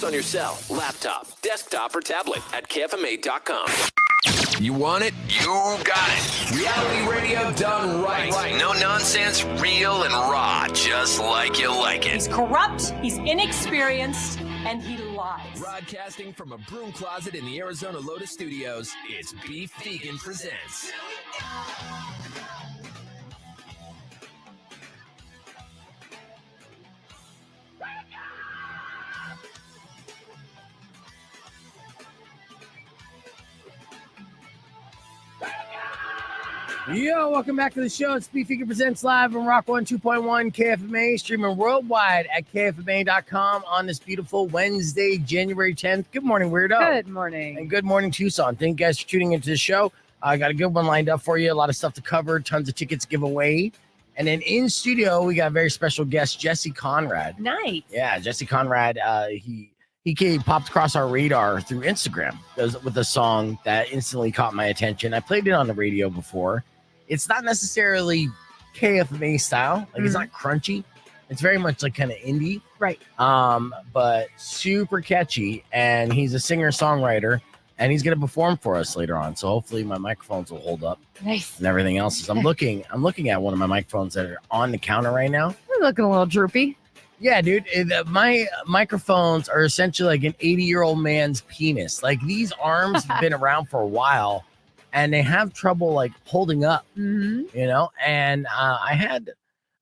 on your cell, laptop, desktop, or tablet at KFMA.com. You want it? You got it. Reality radio done right. No nonsense, real and raw, just like you like it. He's corrupt, he's inexperienced, and he lies. Broadcasting from a broom closet in the Arizona Lotus Studios, it's Beef Vegan Presents. Yo, welcome back to the show. It's Beef Vegan Presents live on Rock 102.1 KFMA, streaming worldwide at KFMA.com on this beautiful Wednesday, January 10th. Good morning, Weirdo. Good morning. And good morning, Tucson. Thank you guys for tuning into the show. I got a good one lined up for you. A lot of stuff to cover, tons of tickets to give away. And then in studio, we got a very special guest, Jesse Konrad. Nice. Yeah, Jesse Konrad. He popped across our radar through Instagram with a song that instantly caught my attention. I played it on the radio before. It's not necessarily KFMA style. Like it's not crunchy. It's very much like kind of indie. Right. But super catchy. And he's a singer-songwriter. And he's gonna perform for us later on. So hopefully my microphones will hold up. Nice. And everything else. I'm looking at one of my microphones that are on the counter right now. You're looking a little droopy. Yeah, dude. My microphones are essentially like an 80-year-old man's penis. Like these arms have been around for a while. And they have trouble like holding up, you know. And I had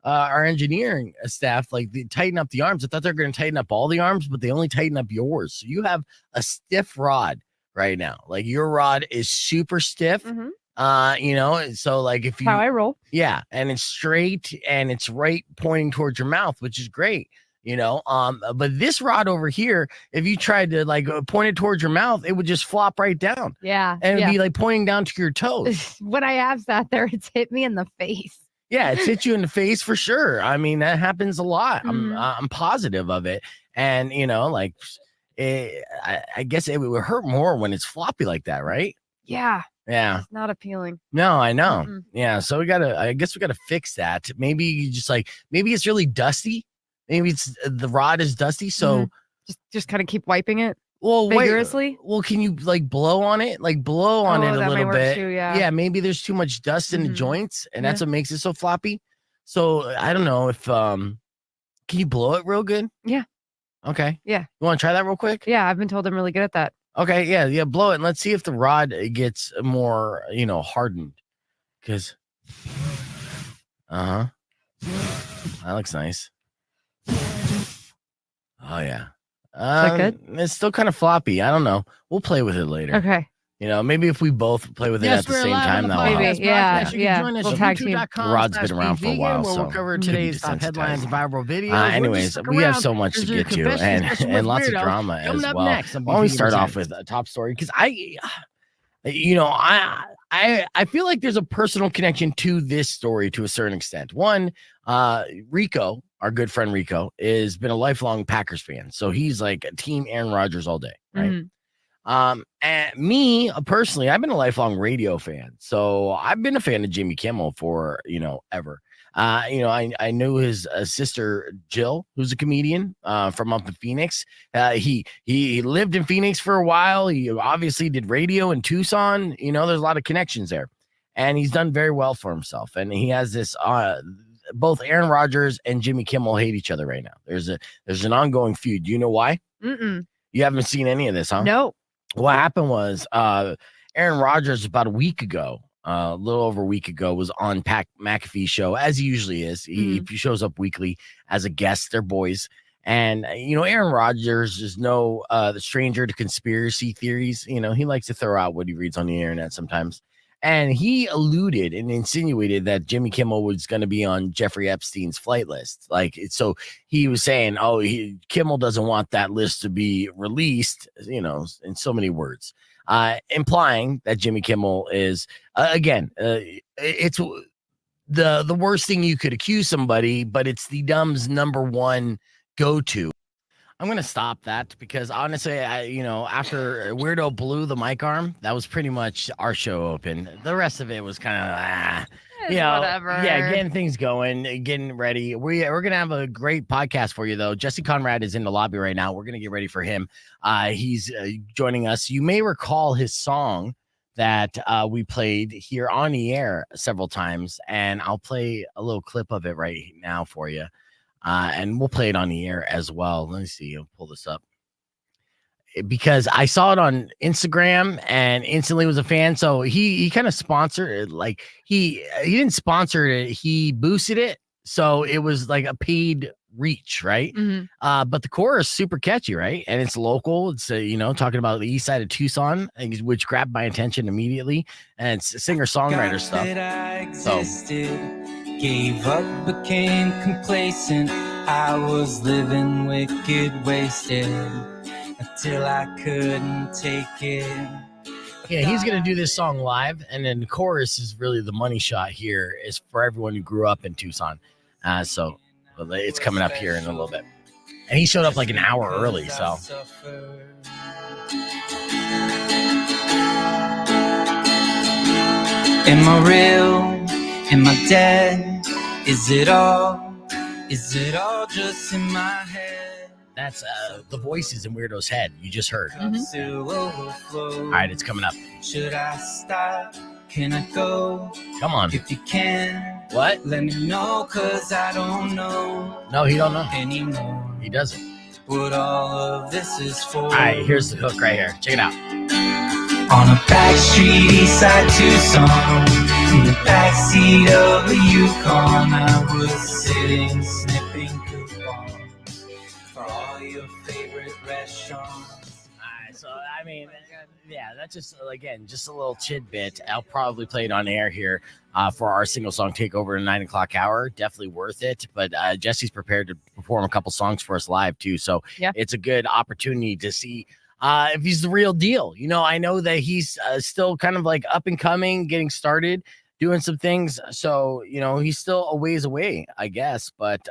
our engineering staff like tighten up the arms. I thought they were going to tighten up all the arms, but they only tighten up yours. So you have a stiff rod right now. Like your rod is super stiff. You know. So like if you how I roll, yeah, and it's straight and it's right pointing towards your mouth, which is great. You know, but this rod over here, if you tried to like point it towards your mouth, it would just flop right down. Yeah. And it'd be like pointing down to your toes. When I have sat there, it's hit me in the face. Yeah, it's hit you in the face for sure. I mean, that happens a lot. I'm positive of it. And, you know, like, I guess it would hurt more when it's floppy like that, right? Yeah. Yeah. It's not appealing. No, I know. Yeah. So I guess we got to fix that. Maybe you just maybe it's really dusty. Maybe it's the rod is dusty, so just kind of keep wiping it. Well, vigorously. Well, can you like blow on it? Like blow on it a little bit. Too, yeah. Yeah, maybe there's too much dust in the joints, and that's what makes it so floppy. So I don't know if can you blow it real good? Yeah. Okay. Yeah. You want to try that real quick? Yeah, I've been told I'm really good at that. Okay. Yeah. Blow it, and let's see if the rod gets more, hardened. Because, that looks nice. Oh yeah. Is that good? It's still kind of floppy. I don't know. We'll play with it later. Okay. You know, maybe if we both play with it at the same time, that'll help. Maybe. Yeah. We'll tag team. Rod's been around for a while, so we'll cover today's top headlines, viral videos. Anyways, we have so much to get to, and lots of drama as well. Why don't we start off with a top story? Because I feel like there's a personal connection to this story to a certain extent. One, Rico, our good friend Rico, has been a lifelong Packers fan. So he's like a team Aaron Rodgers all day, right? And me personally, I've been a lifelong radio fan. So I've been a fan of Jimmy Kimmel for, ever. I knew his sister Jill, who's a comedian from up in Phoenix. He lived in Phoenix for a while. He obviously did radio in Tucson. There's a lot of connections there, and he's done very well for himself. And he has this. Both Aaron Rodgers and Jimmy Kimmel hate each other right now. There's an ongoing feud. Do you know why? You haven't seen any of this, huh? No. What happened was Aaron Rodgers about a week ago. A little over a week ago, was on Pat McAfee's show, as he usually is. He shows up weekly as a guest. They're boys. And, Aaron Rodgers is no the stranger to conspiracy theories. He likes to throw out what he reads on the internet sometimes. And he alluded and insinuated that Jimmy Kimmel was going to be on Jeffrey Epstein's flight list. So he was saying, Kimmel doesn't want that list to be released, in so many words. Implying that Jimmy Kimmel is, it's the worst thing you could accuse somebody, but it's the dumb's number one go-to. I'm going to stop that because honestly, after Weirdo blew the mic arm, that was pretty much our show open. The rest of it was kind of, Whatever. Yeah, getting things going, getting ready. We're gonna have a great podcast for you though. Jesse Konrad is in the lobby right now. We're gonna get ready for him. He's joining us. You may recall his song that we played here on the air several times, and I'll play a little clip of it right now for you. And we'll play it on the air as well. Let me see. I'll pull this up because I saw it on Instagram and instantly was a fan. So he kind of sponsored it. Like he didn't sponsor it. He boosted it. So it was like a paid reach, right? But the chorus is super catchy, right? And it's local. It's talking about the Eastside of Tucson, which grabbed my attention immediately. And it's singer-songwriter stuff. Gave up, became complacent. I was living wicked, wasted until I couldn't take it. Yeah, he's gonna do this song live, and then the chorus is really the money shot here. Is for everyone who grew up in Tucson. So it's coming up here in a little bit, and he showed up like an hour early. So. Am I real? Am I dead? Is it all just in my head? That's the voices in Weirdo's head. You just heard. All right, it's coming up. Should I stop? Can I go? Come on. If you can. What? Let me know, cause I don't know. No, he don't know. Anymore. He doesn't. What all of this is for. All right, here's the hook right here. Check it out. On a back street, Eastside, Tucson. In the backseat of a Yukon, I was sitting, snipping coupons for all your favorite restaurants. All right, so I mean, yeah, that's just just a little tidbit. I'll probably play it on air here for our single song takeover in 9 o'clock hour. Definitely worth it. But Jesse's prepared to perform a couple songs for us live too, so it's a good opportunity to see. If he's the real deal. I know that he's still kind of like up and coming, getting started, doing some things. So, he's still a ways away, I guess. But,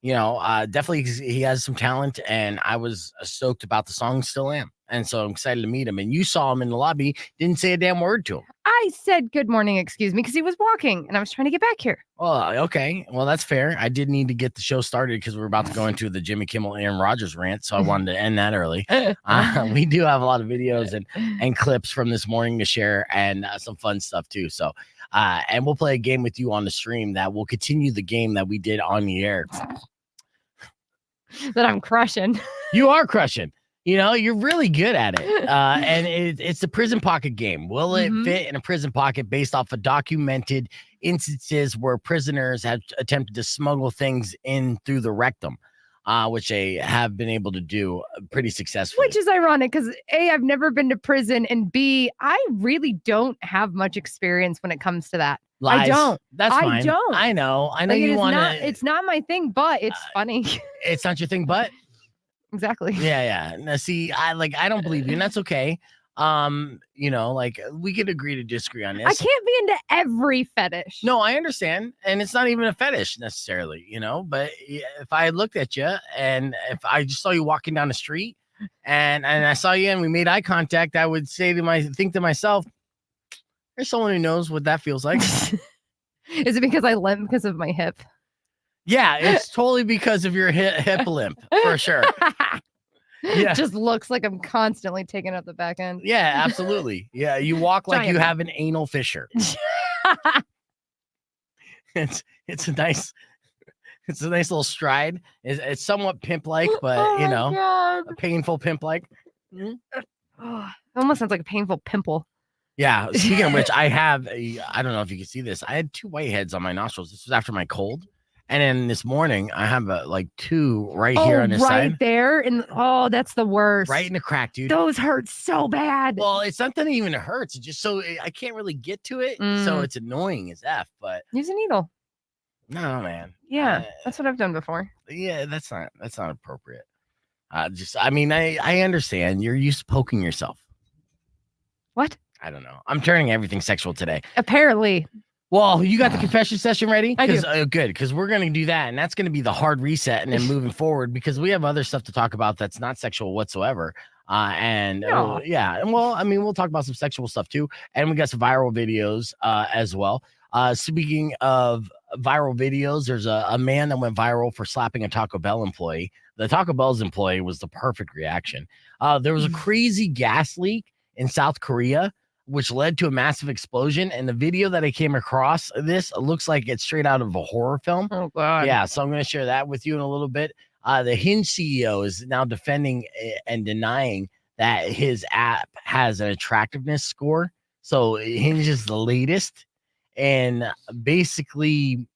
definitely he has some talent, and I was stoked about the song, still am. And so I'm excited to meet him. And you saw him in the lobby, didn't say a damn word to him. I said good morning, excuse me, because he was walking and I was trying to get back here. Well, okay. Well, that's fair. I did need to get the show started because we're about to go into the Jimmy Kimmel, Aaron Rodgers rant. So I wanted to end that early. We do have a lot of videos and clips from this morning to share, and some fun stuff too. So, and we'll play a game with you on the stream that will continue the game that we did on the air. That I'm crushing. You are crushing. You're really good at it. And it's the prison pocket game. Will it fit in a prison pocket based off of documented instances where prisoners have attempted to smuggle things in through the rectum, which they have been able to do pretty successfully. Which is ironic because A, I've never been to prison, and B, I really don't have much experience when it comes to that. Lies. I don't. That's fine. I don't. I know you want to. It's not my thing, but it's funny. It's not your thing, but. Exactly. Yeah. Now, see, I don't believe you, and that's okay. We could agree to disagree on this. I can't be into every fetish. No, I understand, and it's not even a fetish necessarily, But if I looked at you, and if I just saw you walking down the street, and I saw you, and we made eye contact, I would think to myself, "There's someone who knows what that feels like." Is it because I limp because of my hip? Yeah, it's totally because of your hip limp, for sure. Yeah. It just looks like I'm constantly taking up the back end. Yeah, absolutely. Yeah, you walk like you have an anal fissure. It's a nice little stride. It's somewhat pimp-like, but a painful pimp-like. It almost sounds like a painful pimple. Yeah. Speaking of which, I don't know if you can see this. I had 2 whiteheads on my nostrils. This was after my cold. And then this morning, I have 2 right here on this side. Right there. And that's the worst. Right in the crack, dude. Those hurt so bad. Well, it's not that even it hurts. It's just so I can't really get to it. So it's annoying as F, but. Use a needle. No, man. Yeah, that's what I've done before. Yeah, that's not appropriate. I understand. You're used to poking yourself. What? I don't know. I'm turning everything sexual today. Apparently. Well, you got the confession session ready? I do. Good, because we're going to do that, and that's going to be the hard reset, and then moving forward, because we have other stuff to talk about that's not sexual whatsoever. We'll talk about some sexual stuff too, and we got some viral videos as well. Speaking of viral videos, there's a man that went viral for slapping a Taco Bell employee. The Taco Bell's employee was the perfect reaction. There was a crazy gas leak in South Korea, which led to a massive explosion. And the video that I came across, this looks like it's straight out of a horror film. Oh, God. Yeah, so I'm going to share that with you in a little bit. The Hinge CEO is now defending and denying that his app has an attractiveness score. So Hinge is the latest, and basically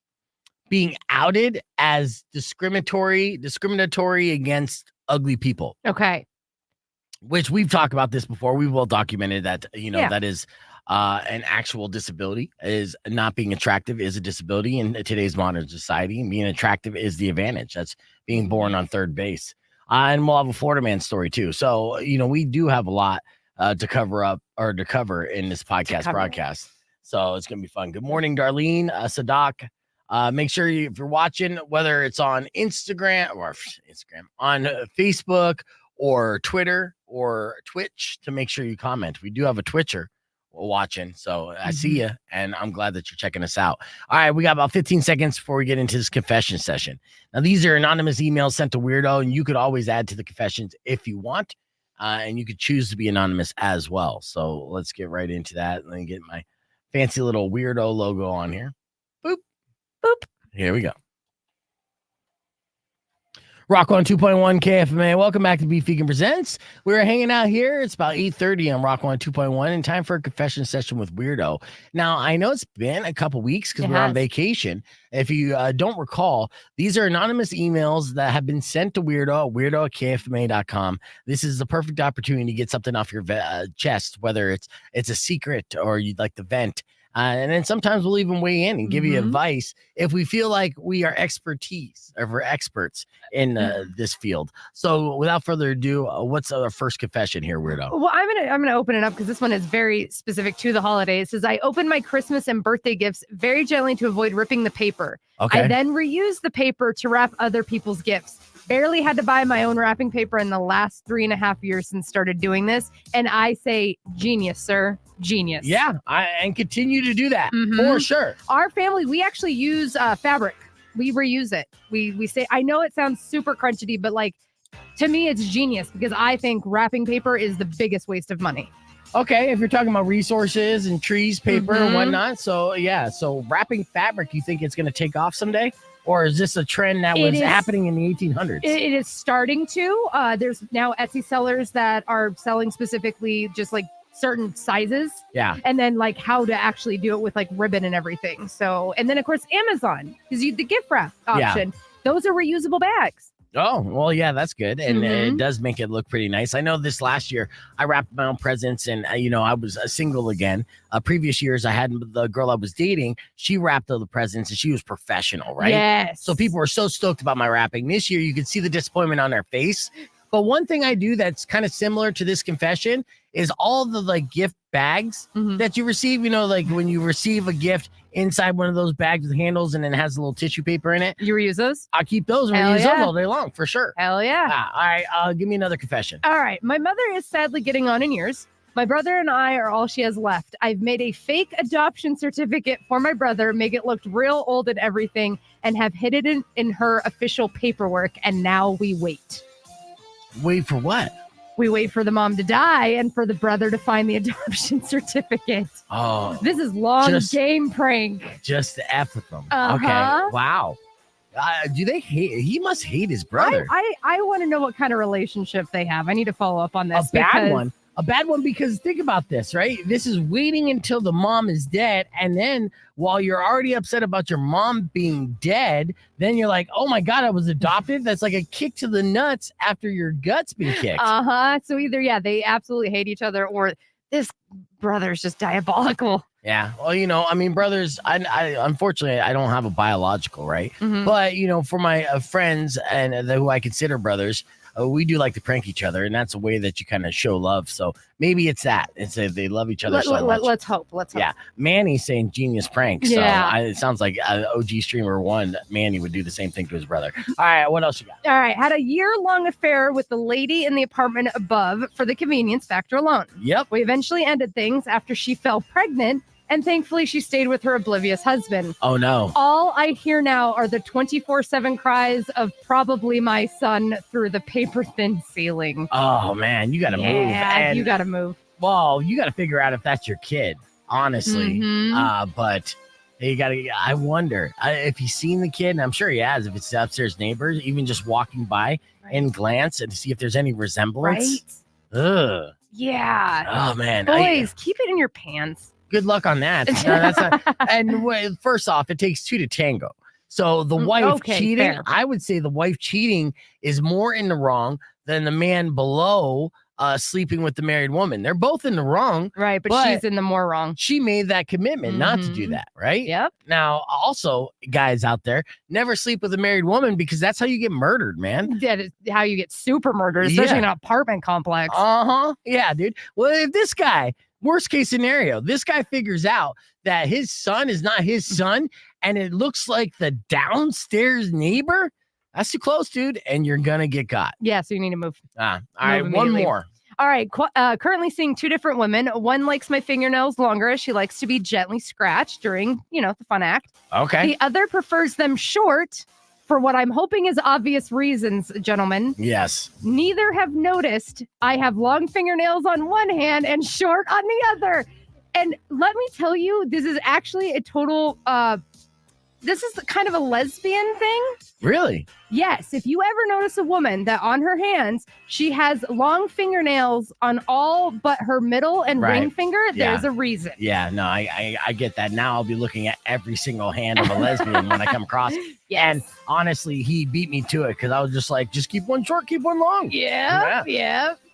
being outed as discriminatory against ugly people. Okay. Which we've talked about this before. We've well documented that, that is an actual disability. Is not being attractive is a disability in today's modern society. And being attractive is the advantage. That's being born on third base. And we'll have a Florida man story too. So, we do have a lot to cover in this podcast broadcast. So it's going to be fun. Good morning, Darlene, Sadak. Make sure if you're watching, whether it's on Instagram, on Facebook or Twitter or Twitch, to make sure you comment. We do have a Twitcher watching, so I see you, and I'm glad that you're checking us out. All right, we got about 15 seconds before we get into this confession session. Now, these are anonymous emails sent to Weirdo, and you could always add to the confessions if you want, and you could choose to be anonymous as well. So let's get right into that. Let me get my fancy little Weirdo logo on here. Boop, boop. Here we go. Rock on 2.1 KFMA. Welcome back to Beef Vegan Presents. We're hanging out here. It's about 8:30 on Rock on 2.1 and time for a confession session with Weirdo. Now, I know it's been a couple weeks because we're on vacation. If you don't recall, these are anonymous emails that have been sent to Weirdo at KFMA.com. This is the perfect opportunity to get something off your chest, whether it's a secret or you'd like to vent. And then sometimes we'll even weigh in and give you advice if we feel like we are experts in this field. So without further ado, what's our first confession here, Weirdo? Well, I'm gonna open it up because this one is very specific to the holidays. It says, I open my Christmas and birthday gifts very gently to avoid ripping the paper. Okay. I then reuse the paper to wrap other people's gifts. Barely had to buy my own wrapping paper in the last 3.5 years since started doing this. And I say, genius, sir. Genius. Yeah, and continue to do that for sure. Our family, we actually use fabric. We reuse it. We say, I know it sounds super crunchety, but like to me, it's genius because I think wrapping paper is the biggest waste of money. Okay, if you're talking about resources and trees, paper and whatnot. So yeah, so wrapping fabric, you think it's going to take off someday? Or is this a trend that was happening in the 1800s? It is starting to. There's now Etsy sellers that are selling specifically just like certain sizes. Yeah. And then like how to actually do it with like ribbon and everything. So, and then of course, Amazon, because the gift wrap option, those are reusable bags. Oh, well, yeah, that's good. And it does make it look pretty nice. I know this last year I wrapped my own presents and, I was single again. Previous years I had the girl I was dating. She wrapped all the presents and she was professional, right? Yes. So people were so stoked about my wrapping. This year you could see the disappointment on their face. But one thing I do that's kind of similar to this confession is all the like gift bags that you receive, like when you receive a gift inside one of those bags with handles and then it has a little tissue paper in it. You reuse those? I'll keep those and reuse those all day long for sure. Hell yeah. All right. Give me another confession. All right. My mother is sadly getting on in years. My brother and I are all she has left. I've made a fake adoption certificate for my brother, make it look real old and everything, and have hid it in her official paperwork. And now we wait. Wait for what? We wait for the mom to die and for the brother to find the adoption certificate. Oh. This is long game prank. Just to F with them. Okay. Wow. Do they hate? He must hate his brother. I want to know what kind of relationship they have. I need to follow up on this. A bad one because think about this, right? This is waiting until the mom is dead. And then while you're already upset about your mom being dead, then you're like, oh my God, I was adopted. That's like a kick to the nuts after your guts been kicked. So either, they absolutely hate each other or this brother's just diabolical. Yeah. Well, brothers, I unfortunately, I don't have a biological, right? But, for my friends and who I consider brothers, we do like to prank each other, and that's a way that you kind of show love. So maybe it's that. They love each other so much. Let's hope. Yeah. Manny's saying genius prank. So it sounds like OG Streamer 1, Manny would do the same thing to his brother. All right. What else you got? All right. Had a year-long affair with the lady in the apartment above for the convenience factor alone. Yep. We eventually ended things after she fell pregnant And thankfully, she stayed with her oblivious husband. Oh, no. All I hear now are the 24/7 cries of probably my son through the paper-thin ceiling. Oh, man, you got to move. Yeah, you got to move. Well, you got to figure out if that's your kid, honestly. Mhm. But you got to, I wonder if he's seen the kid, and I'm sure he has, if it's the upstairs neighbors, even just walking by and glance and see if there's any resemblance. Right? Ugh. Yeah. Oh, man. Boys, keep it in your pants. Good luck on that. No, that's not, and first off, it takes two to tango. So the wife cheating, fair. I would say the wife cheating is more in the wrong than the man below sleeping with the married woman. They're both in the wrong. Right, but she's in the more wrong. She made that commitment not to do that, right? Yep. Now, also, guys out there, never sleep with a married woman because that's how you get murdered, man. That is how you get super murdered, especially in an apartment complex. Yeah, dude. Well, if this guy, worst case scenario, this guy figures out that his son is not his son and it looks like the downstairs neighbor, that's too close, dude, and you're going to get got. Yeah, so you need to move. All right, one more. All right, currently seeing two different women. One likes my fingernails longer as she likes to be gently scratched during, the fun act. Okay. The other prefers them short for what I'm hoping is obvious reasons, gentlemen. Yes. Neither have noticed I have long fingernails on one hand and short on the other. And let me tell you, this is actually a total, this is kind of a lesbian thing. Really? Yes. If you ever notice a woman that on her hands, she has long fingernails on all but her middle and ring finger, there's a reason. Yeah, no, I get that. Now I'll be looking at every single hand of a lesbian when I come across. Yes. And honestly, he beat me to it because I was just like, just keep one short, keep one long. Yeah.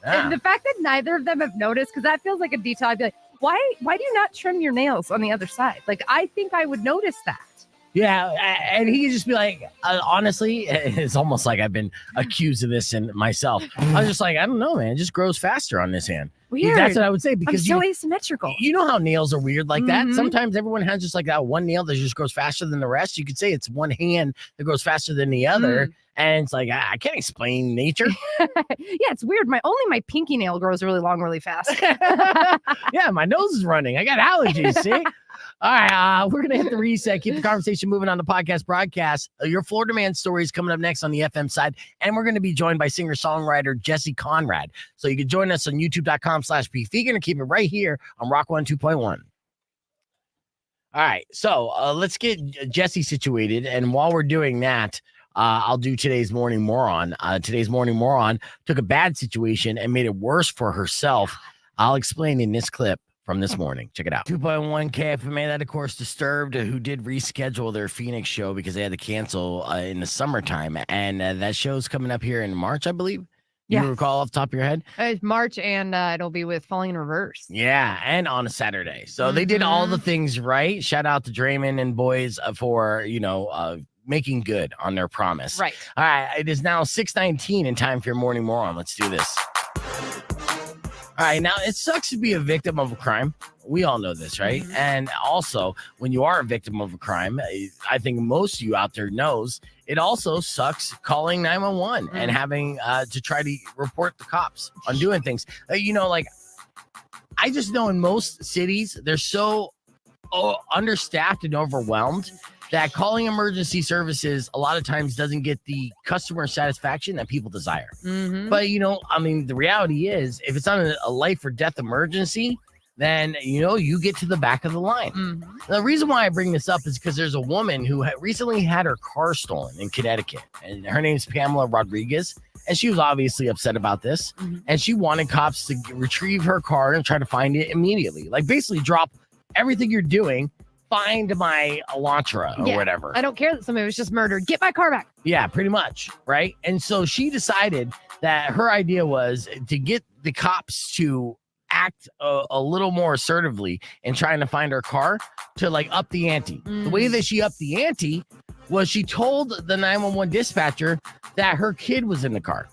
And the fact that neither of them have noticed, because that feels like a detail, I'd be like, why do you not trim your nails on the other side? Like, I think I would notice that. Yeah, and he could just be like, honestly, it's almost like I've been accused of this and myself. I was just like, I don't know, man. It just grows faster on this hand. Weird. That's what I would say because I'm so asymmetrical. You know how nails are weird like that? Sometimes everyone has just like that one nail that just grows faster than the rest. You could say it's one hand that grows faster than the other. And it's like, I can't explain nature. Yeah, it's weird. My pinky nail grows really long, really fast. Yeah, my nose is running. I got allergies, see? All right, we're going to hit the reset. Keep the conversation moving on the podcast broadcast. Your Florida Man story is coming up next on the FM side. And we're going to be joined by singer-songwriter Jesse Konrad. So you can join us on youtube.com/Beef Vegan or keep it right here on Rock 102.1. All right, so let's get Jesse situated. And while we're doing that, I'll do today's morning moron. Today's morning moron took a bad situation and made it worse for herself. I'll explain in this clip from this morning. Check it out. 2.1 KFMA, that of course Disturbed, who did reschedule their Phoenix show because they had to cancel in the summertime. And that show's coming up here in March, I believe. You recall off the top of your head? It's March, and it'll be with Falling in Reverse. Yeah, and on a Saturday. So they did all the things right. Shout out to Draymond and boys for, making good on their promise. Right. All right, it is now 6:19 and time for your morning moron. Let's do this. All right, now it sucks to be a victim of a crime. We all know this, right? And also, when you are a victim of a crime, I think most of you out there knows, it also sucks calling 911 and having to try to report the cops on doing things. I just know in most cities, they're so understaffed and overwhelmed that calling emergency services a lot of times doesn't get the customer satisfaction that people desire. But, the reality is if it's on a life or death emergency, then, you get to the back of the line. The reason why I bring this up is because there's a woman who recently had her car stolen in Connecticut, and her name's Pamela Rodriguez. And she was obviously upset about this. And she wanted cops to retrieve her car and try to find it immediately. Like basically drop everything you're doing, find my Elantra or whatever. I don't care that somebody was just murdered. Get my car back. Yeah, pretty much. Right. And so she decided that her idea was to get the cops to act a little more assertively in trying to find her car to up the ante. The way that she upped the ante was she told the 911 dispatcher that her kid was in the car.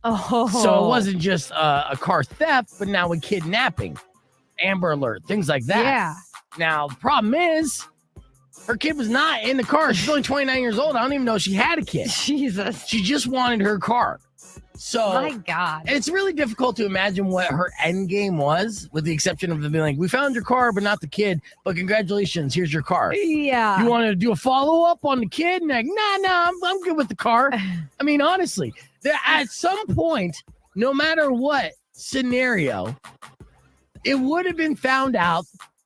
So it wasn't just a car theft, but now a kidnapping, Amber Alert, things like that. Yeah. Now, the problem is her kid was not in the car. She's only 29 years old. I don't even know she had a kid. Jesus. She just wanted her car. So My God. it's really difficult to imagine what her end game was, with the exception of them being like, we found your car, but not the kid. But congratulations, here's your car. Yeah. You want to do a follow-up on the kid? And like, nah, I'm good with the car. I mean, honestly, at some point, no matter what scenario, it would have been found out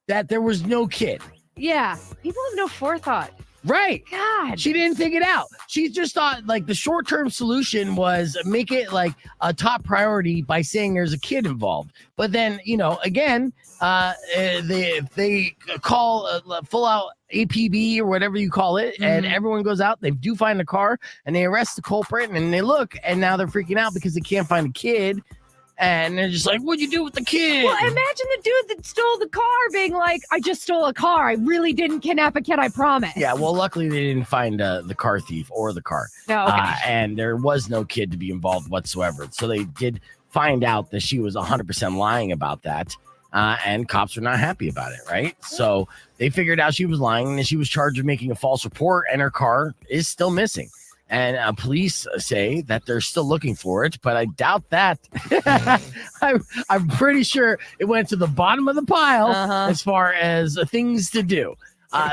that there was no kid. Yeah. People have no forethought. Right. God. She didn't think it out. She just thought like the short-term solution was make it like a top priority by saying there's a kid involved. But then, again, they call full out APB or whatever you call it, and everyone goes out. They do find the car and they arrest the culprit, and they look, and now they're freaking out because they can't find a kid. And they're just like, what'd you do with the kid? Well, imagine the dude that stole the car being like, I just stole a car. I really didn't kidnap a kid, I promise. Yeah, well, luckily they didn't find the car thief or the car. Oh, okay. And there was no kid to be involved whatsoever. So they did find out that she was 100% lying about that. And cops were not happy about it, right? So they figured out she was lying, and she was charged with making a false report, and her car is still missing. And police say that they're still looking for it, but I doubt that. I'm pretty sure it went to the bottom of the pile as far as things to do.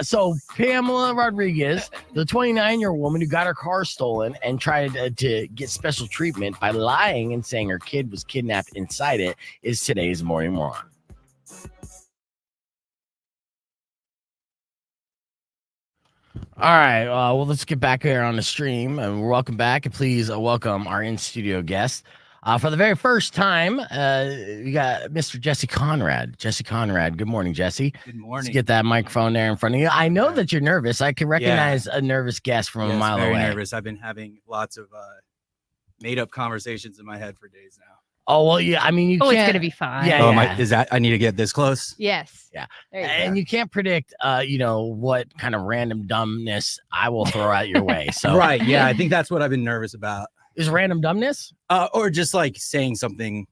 So Pamela Rodriguez, the 29-year-old woman who got her car stolen and tried to get special treatment by lying and saying her kid was kidnapped inside it, is today's Morning Moron. All right, well, let's get back here on the stream, and welcome back. And please welcome our in-studio guest. For the very first time, we got Mr. Jesse Konrad. Jesse Konrad, good morning, Jesse. Good morning. Let's get that microphone there in front of you. I know that you're nervous. I can recognize a nervous guest from a mile very away. Nervous. I've been having lots of made-up conversations in my head for days now. Oh, well, yeah, I mean, you can't. It's going to be fine. Yeah, Is that, I need to get this close? Yes. Yeah. There you And go. you can't predict, what kind of random dumbness I will throw out your way. So Right, yeah, I think that's what I've been nervous about. Is random dumbness? Or just like saying something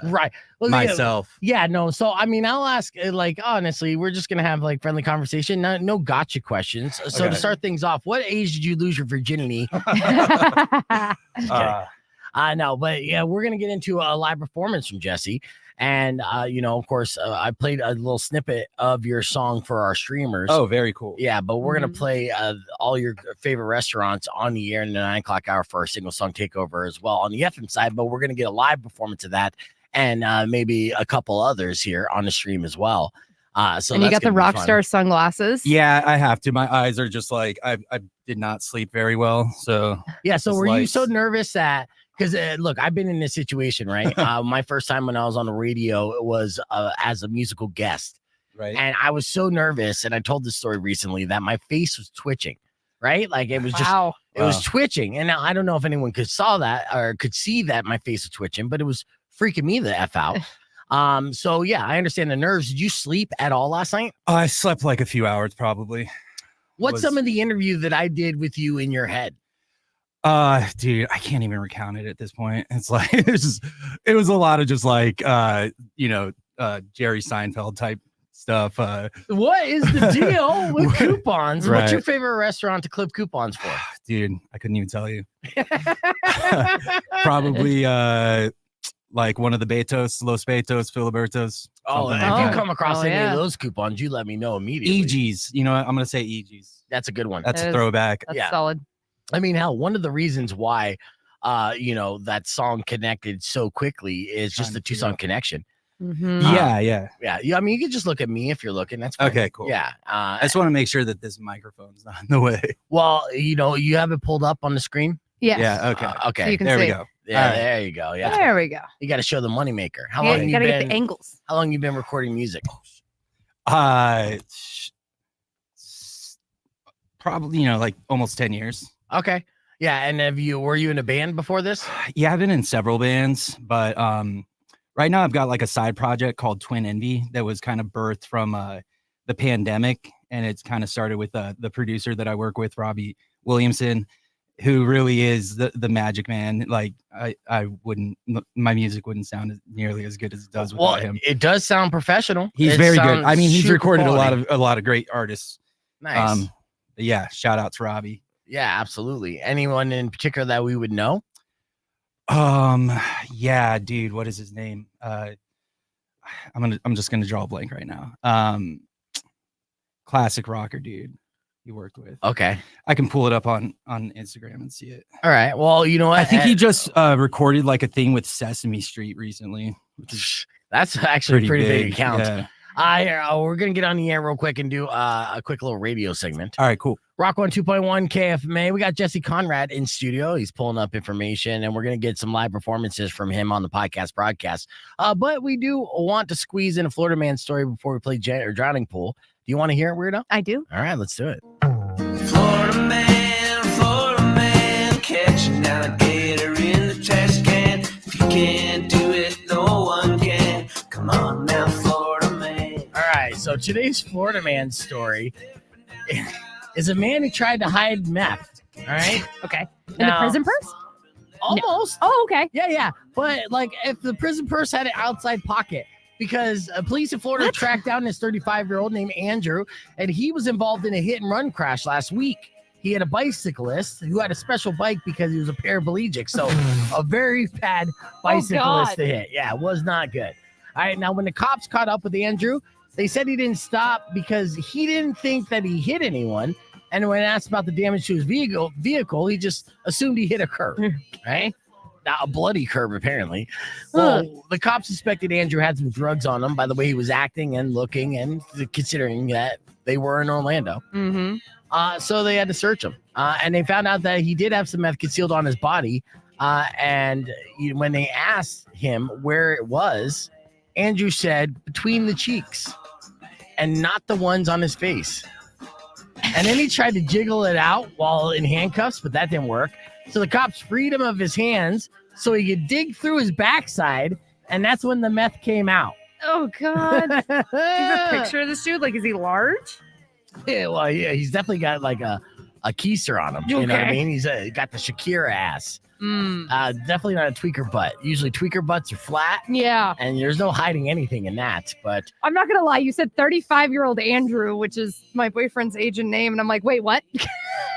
Right. Well, myself. Yeah, no. So, I mean, I'll ask, honestly, we're just going to have like friendly conversation. No gotcha questions. So Okay. to start things off, what age did you lose your virginity? No, but yeah, we're going to get into a live performance from Jesse. And, of course, I played a little snippet of your song for our streamers. Oh, very cool. Yeah, but we're going to play all your favorite restaurants on the air in the 9 o'clock hour for our single song takeover as well on the FM side. But we're going to get a live performance of that and maybe a couple others here on the stream as well. So and you got the rock fun. star sunglasses. Yeah, I have to. My eyes are just like, I did not sleep very well. So Yeah, so Just were you lights. so nervous that, because look, I've been in this situation, right? My first time when I was on the radio, it was as a musical guest. right. And I was so nervous, and I told this story recently, that my face was twitching, right? Like it was just, it was twitching. And now I don't know if anyone could saw that or could see that my face was twitching, but it was freaking me the F out. So yeah, I understand the nerves. Did you sleep at all last night? I slept like a few hours probably. What's some of the interview that I did with you in your head? Dude, I can't even recount it at this point. It's like it was a lot of just like Jerry Seinfeld type stuff. What is the deal with coupons? What's your Right. favorite restaurant to clip coupons for? Dude, I couldn't even tell you. Probably like one of the Betos, Los Betos, Filibertos. Oh, something if like you that. come across any yeah. of those coupons, you let me know immediately. EGs. You know what? I'm gonna say EGs. That's a good one. That's That a is- throwback. That's Yeah. solid. I mean, hell, one of the reasons why, that song connected so quickly is just Trying the to figure Tucson out. connection. Mhm. Yeah. Yeah. I mean, you can just look at me if you're looking. That's fine. Okay, cool. Yeah. I just want to make sure that this microphone's not in the way. Well, you have it pulled up on the screen. Yes. Yeah. Okay. Okay. So you can There we see. go. Yeah. all right. There you go. Yeah. There we go. You got to show the moneymaker. How Yeah, long you you gotta get been? the angles. How long you been recording music? Probably like almost 10 years. Okay. Yeah. And were you in a band before this? Yeah, I've been in several bands, but right now I've got like a side project called Twin Envy that was kind of birthed from the pandemic, and it's kind of started with the producer that I work with, Robbie Williamson, who really is the magic man. Like I wouldn't, my music wouldn't sound nearly as good as it does without him. It does sound professional. He's It very good. sounds I mean, he's super recorded quality. a lot of great artists. Nice. Yeah, shout out to Robbie. Yeah, absolutely. Anyone in particular that we would know? Yeah, dude, what is his name? I'm just gonna draw a blank right now. Classic rocker dude he worked with. Okay. I can pull it up on Instagram and see it. All right. Well, you know what? I think he just recorded like a thing with Sesame Street recently, which is that's actually pretty big account. Yeah. We're gonna get on the air real quick and do a quick little radio segment. All right, cool. Rock 102.1 KFMA. We got Jesse Konrad in studio. He's pulling up information, and we're gonna get some live performances from him on the podcast broadcast. But we do want to squeeze in a Florida man story before we play Drowning Pool. Do you want to hear it, Weirdo? I do. All right, let's do it. Florida man, catch an alligator in the trash can. If you can't do it, no one can. Come on now, Florida man. All right, so today's Florida man story is a man who tried to hide meth. All right. Okay. In Now- the prison purse? Almost. Oh, okay. Yeah. But like if the prison purse had an outside pocket, because police in Florida tracked down this 35-year-old named Andrew, and he was involved in a hit and run crash last week. He had a bicyclist who had a special bike because he was a paraplegic. So a very bad bicyclist to hit. Yeah, it was not good. All right. Now, when the cops caught up with Andrew, they said he didn't stop because he didn't think that he hit anyone. And when asked about the damage to his vehicle, he just assumed he hit a curb, right? Not a bloody curb, apparently. Well, the cops suspected Andrew had some drugs on him by the way he was acting and looking and considering that they were in Orlando. Mm-hmm. So they had to search him. And they found out that he did have some meth concealed on his body. When they asked him where it was, Andrew said between the cheeks and not the ones on his face. And then he tried to jiggle it out while in handcuffs, but that didn't work. So the cops freed him of his hands so he could dig through his backside, and that's when the meth came out. Oh, God. Do you have a picture of this dude? Like, is he large? Yeah, well, yeah, he's definitely got like a keister on him. You know what I Okay. mean? He's got the Shakira ass. Mm. Definitely not a tweaker butt. Usually tweaker butts are flat, Yeah. and there's no hiding anything in that. But I'm not going to lie. You said 35-year-old Andrew, which is my boyfriend's age and name. And I'm like, wait, what?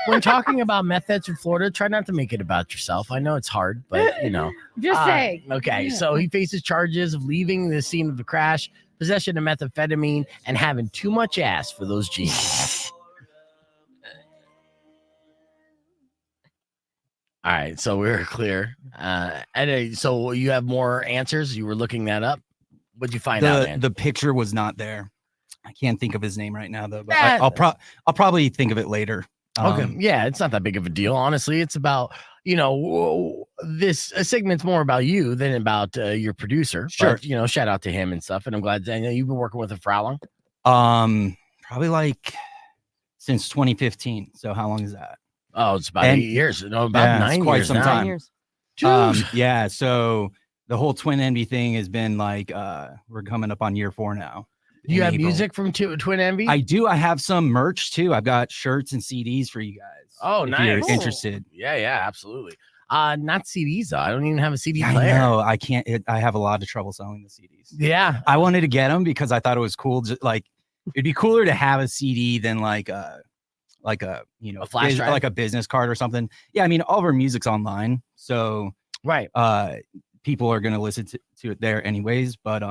when talking about meth heads in Florida, try not to make it about yourself. I know it's hard, but you know. Just saying. Okay, so he faces charges of leaving the scene of the crash, possession of methamphetamine, and having too much ass for those jeans. All right, so we're clear. So you have more answers? You were looking that up? What'd you find out, man? The picture was not there. I can't think of his name right now though, but That- I'll probably think of it later. Okay. Yeah, it's not that big of a deal. Honestly, it's about, this segment's more about you than about your producer. Sure. But, shout out to him and stuff. And I'm glad that you've been working with him for how long? Probably like since 2015. So how long is that? Oh, it's about 8 years. No, about Yeah, it's 9 quite years some now. time. 9 years. Yeah. So the whole Twin Envy thing has been like, we're coming up on year 4 now. Do you in have April. music from Twin Envy? I do. I have some merch too. I've got shirts and CDs for you guys. Oh, if nice. you're Cool. interested. Yeah, absolutely. Not CDs, though. I don't even have a CD I player. know. I can't. I have a lot of trouble selling the CDs. Yeah. I wanted to get them because I thought it was cool. Just like it'd be cooler to have a CD than like a A flash drive? like a business card or something. Yeah, I mean all of our music's online, so Right. people are gonna listen to it there anyways. But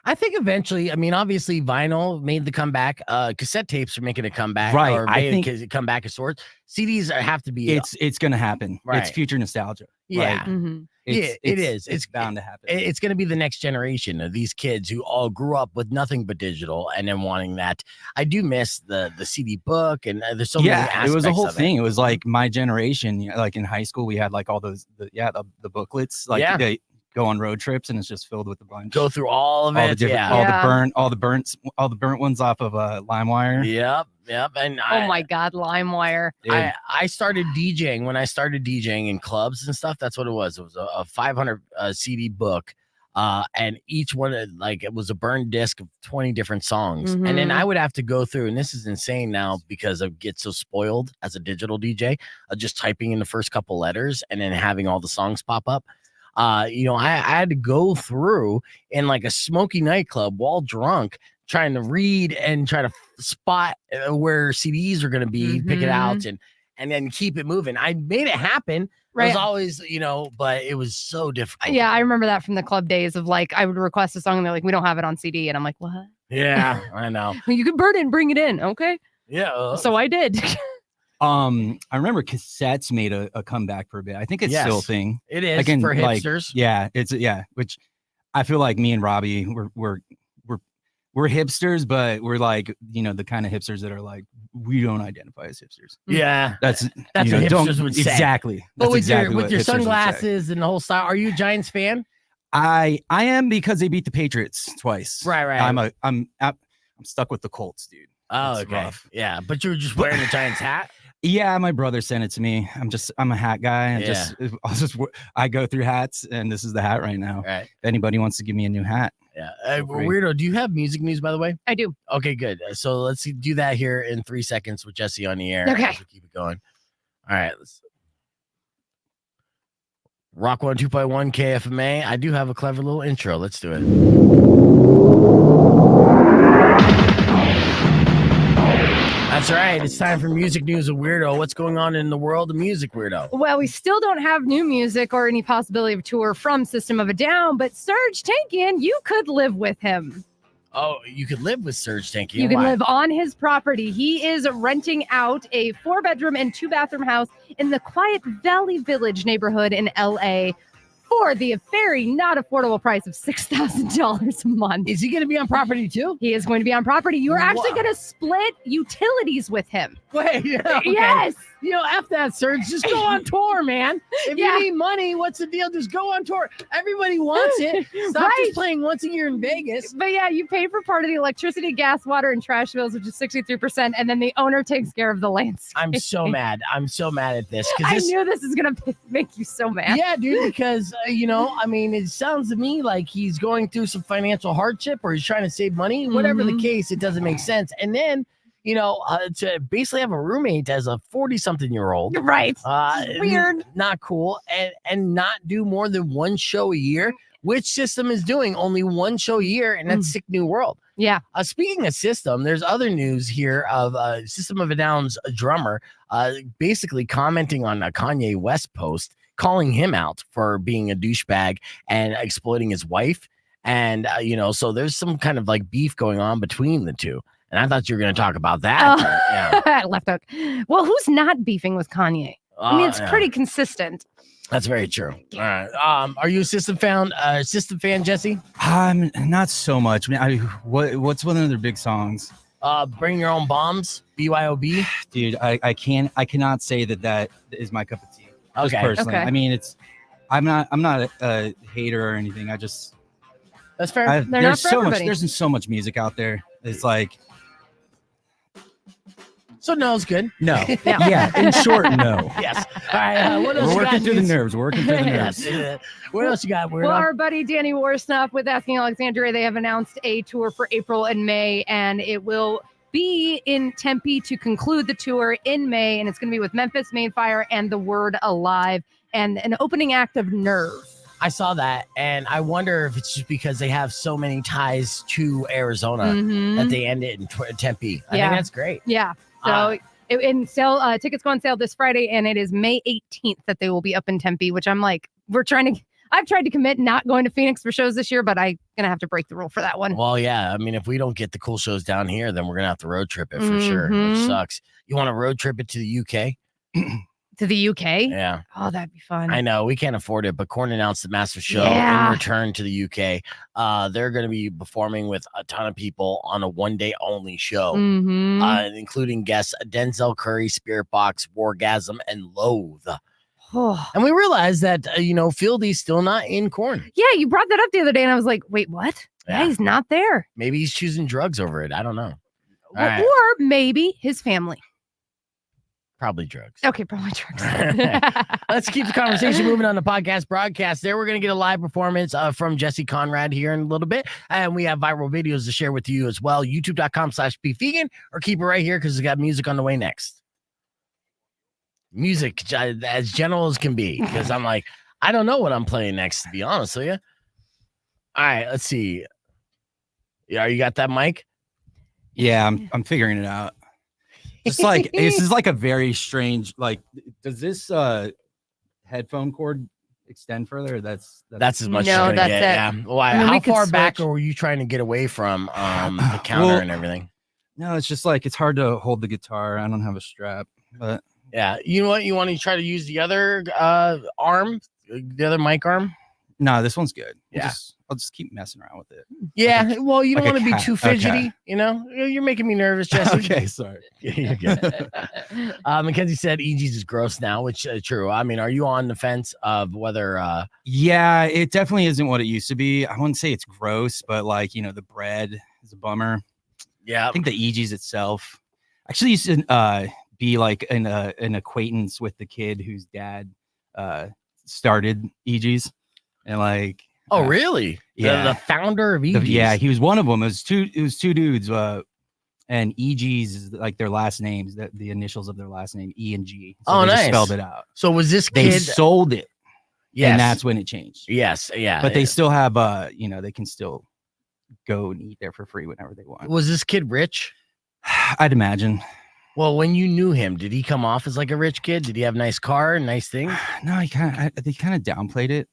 I think eventually, I mean, obviously vinyl made the comeback. Cassette tapes are making a comeback. Right, Or I made think- a comeback of sorts. CDs have to be. it's gonna happen. Right. It's future nostalgia. Yeah. Like, Mhm. It is. It's bound to happen. It's going to be the next generation of these kids who all grew up with nothing but digital and then wanting that. I do miss the CD book, and there's so many aspects it was a whole of thing. It was like my generation. Like in high school, we had like all those the booklets. Like Yeah. they go on road trips, and it's just filled with a bunch. Go through all of all the it. different, Yeah. all the burnt ones off of LimeWire. Yep. And Oh my God, LimeWire. I started DJing when I started DJing in clubs and stuff. That's what it was. It was a 500 CD book. And each one, it was a burned disc of 20 different songs. And then Mhm. I would have to go through, and this is insane now because I get so spoiled as a digital DJ, just typing in the first couple letters and then having all the songs pop up. I had to go through in like a smoky nightclub while drunk, trying to read and try to spot where CDs are going to be, pick it out. And and then keep it moving. I made it happen. It was always, but it was so difficult. Yeah, I remember that from the club days of like, I would request a song and they're like, we don't have it on CD. And I'm like, what? Yeah, I know. You can burn it and bring it in. Okay. Yeah. So I did. I remember cassettes made a comeback for a bit. I think it's still a thing. It is for hipsters. Which I feel like me and Robbie, we're hipsters, but we're like, the kind of hipsters that are like, we don't identify as hipsters. Yeah. That's what hipsters would say. Exactly. But with your sunglasses and the whole style, are you a Giants fan? I am, because they beat the Patriots twice. Right. I'm stuck with the Colts, dude. Oh, it's okay. rough. Yeah, but you were just wearing a Giants hat? Yeah, my brother sent it to me. I'm a hat guy. I go through hats, and this is the hat right now. Right. If anybody wants to give me a new hat. Yeah. Weirdo, do you have music news, by the way? I do. Okay, good. So let's do that here in 3 seconds with Jesse on the air. Okay. So keep it going. All right. Let's Rock 102.1 KFMA. I do have a clever little intro. Let's do it. That's right. It's time for Music News with Weirdo. What's going on in the world of music, Weirdo? Well, we still don't have new music or any possibility of a tour from System of a Down, but Serj Tankian, you could live with him. Oh, you could live with Serj Tankian. You can live on his property. He is renting out a 4-bedroom and 2-bathroom house in the Quiet Valley Village neighborhood in LA for the very not affordable price of $6,000 a month. Is he going to be on property too? He is going to be on property. You are actually going to split utilities with him. Wait, okay. Yes. F that, Serj. Just go on tour, man. If you need money, what's the deal? Just go on tour. Everybody wants it. Stop just playing once a year in Vegas. But yeah, you pay for part of the electricity, gas, water, and trash bills, which is 63%, and then the owner takes care of the landscape. I'm so mad. I'm so mad at this. I knew this is going to make you so mad. Yeah, dude, because, it sounds to me like he's going through some financial hardship or he's trying to save money. Whatever the case, it doesn't make sense. And then, to basically have a roommate as a 40-something-year-old. Right. Weird. Not cool. And not do more than one show a year, which System is doing only one show a year, and that's Sick New World. Yeah. Speaking of System, there's other news here of System of a Down's drummer basically commenting on a Kanye West post, calling him out for being a douchebag and exploiting his wife. And, so there's some kind of like beef going on between the two. And I thought you were going to talk about that. Left hook. Well, who's not beefing with Kanye? I mean, it's pretty consistent. That's very true. All right. Are you a System fan, Jesse? Not so much. I mean, what's one of their big songs? Bring Your Own Bombs, BYOB. Dude, I cannot say that is my cup of tea. Okay. Personally. Okay. I mean, I'm not a hater or anything. That's fair. There's so much music out there. It's like, so no's good. No. Yeah. In short, no. Yes. All right. What else We're working through the nerves. What else you got? Well, our buddy Danny Warsnuff with Asking Alexandria, they have announced a tour for April and May, and it will be in Tempe to conclude the tour in May, and it's going to be with Memphis, Mainfire, and The Word Alive, and an opening act of Nerve. I saw that, and I wonder if it's just because they have so many ties to Arizona that they end it in Tempe. I think that's great. Yeah. So tickets go on sale this Friday, and it is May 18th that they will be up in Tempe, which I'm like, I've tried to commit not going to Phoenix for shows this year, but I'm going to have to break the rule for that one. Well, yeah. I mean, if we don't get the cool shows down here, then we're going to have to road trip it for sure, which sucks. You want to road trip it to the UK? To the UK? Yeah. Oh, that'd be fun. I know. We can't afford it, but Korn announced the massive show in return to the UK. They're going to be performing with a ton of people on a one-day only show, including guests Denzel Curry, Spirit Box, Wargasm, and Loathe. And we realized that, Fieldy's still not in Korn. Yeah, you brought that up the other day, and I was like, wait, what? Yeah, he's not there. Maybe he's choosing drugs over it. I don't know. Or maybe his family. Probably drugs. Okay, probably drugs. Let's keep the conversation moving on the podcast broadcast. There, we're going to get a live performance from Jesse Konrad here in a little bit. And we have viral videos to share with you as well. YouTube.com/Beef Vegan, or keep it right here because we got music on the way next. Music as general as can be, because I'm like, I don't know what I'm playing next, to be honest with you. All right, let's see. Yeah, you got that mic? Yeah, I'm figuring it out. Just like this is like a very strange. Like, does this headphone cord extend further? That's as much No, as you're gonna that's get. it. Yeah. Why? I mean, How we could far back switch. were you trying to get away from the counter Well, and everything? No, it's just like it's hard to hold the guitar. I don't have a strap, but Yeah. You know what? You want to try to use the other arm, the other mic arm? no, this one's good. Yeah. I'll just keep messing around with it. Yeah. Well, you don't like a want to be cat. too fidgety. Okay. You know, you're making me nervous, Jesse. Okay, sorry. You're good. Mackenzie said EG's is gross now, which is true. I mean, are you on the fence of whether Yeah, it definitely isn't what it used to be. I wouldn't say it's gross, but like, the bread is a bummer. yeah. I think the EG's itself actually used to be like an acquaintance with the kid whose dad started EG's, and like Oh, really? Yeah. The founder of EG's. yeah, he was one of them. It was two dudes, and EG's is like their last names, the initials of their last name, E and G. So Oh, they just nice. spelled it out. So was this They kid? sold it, Yes. and that's when it changed. Yes. Yeah. But they still have they can still go and eat there for free whenever they want. Was this kid rich? I'd imagine. Well, when you knew him, did he come off as like a rich kid? Did he have a nice car and nice things? No, they kind of downplayed it.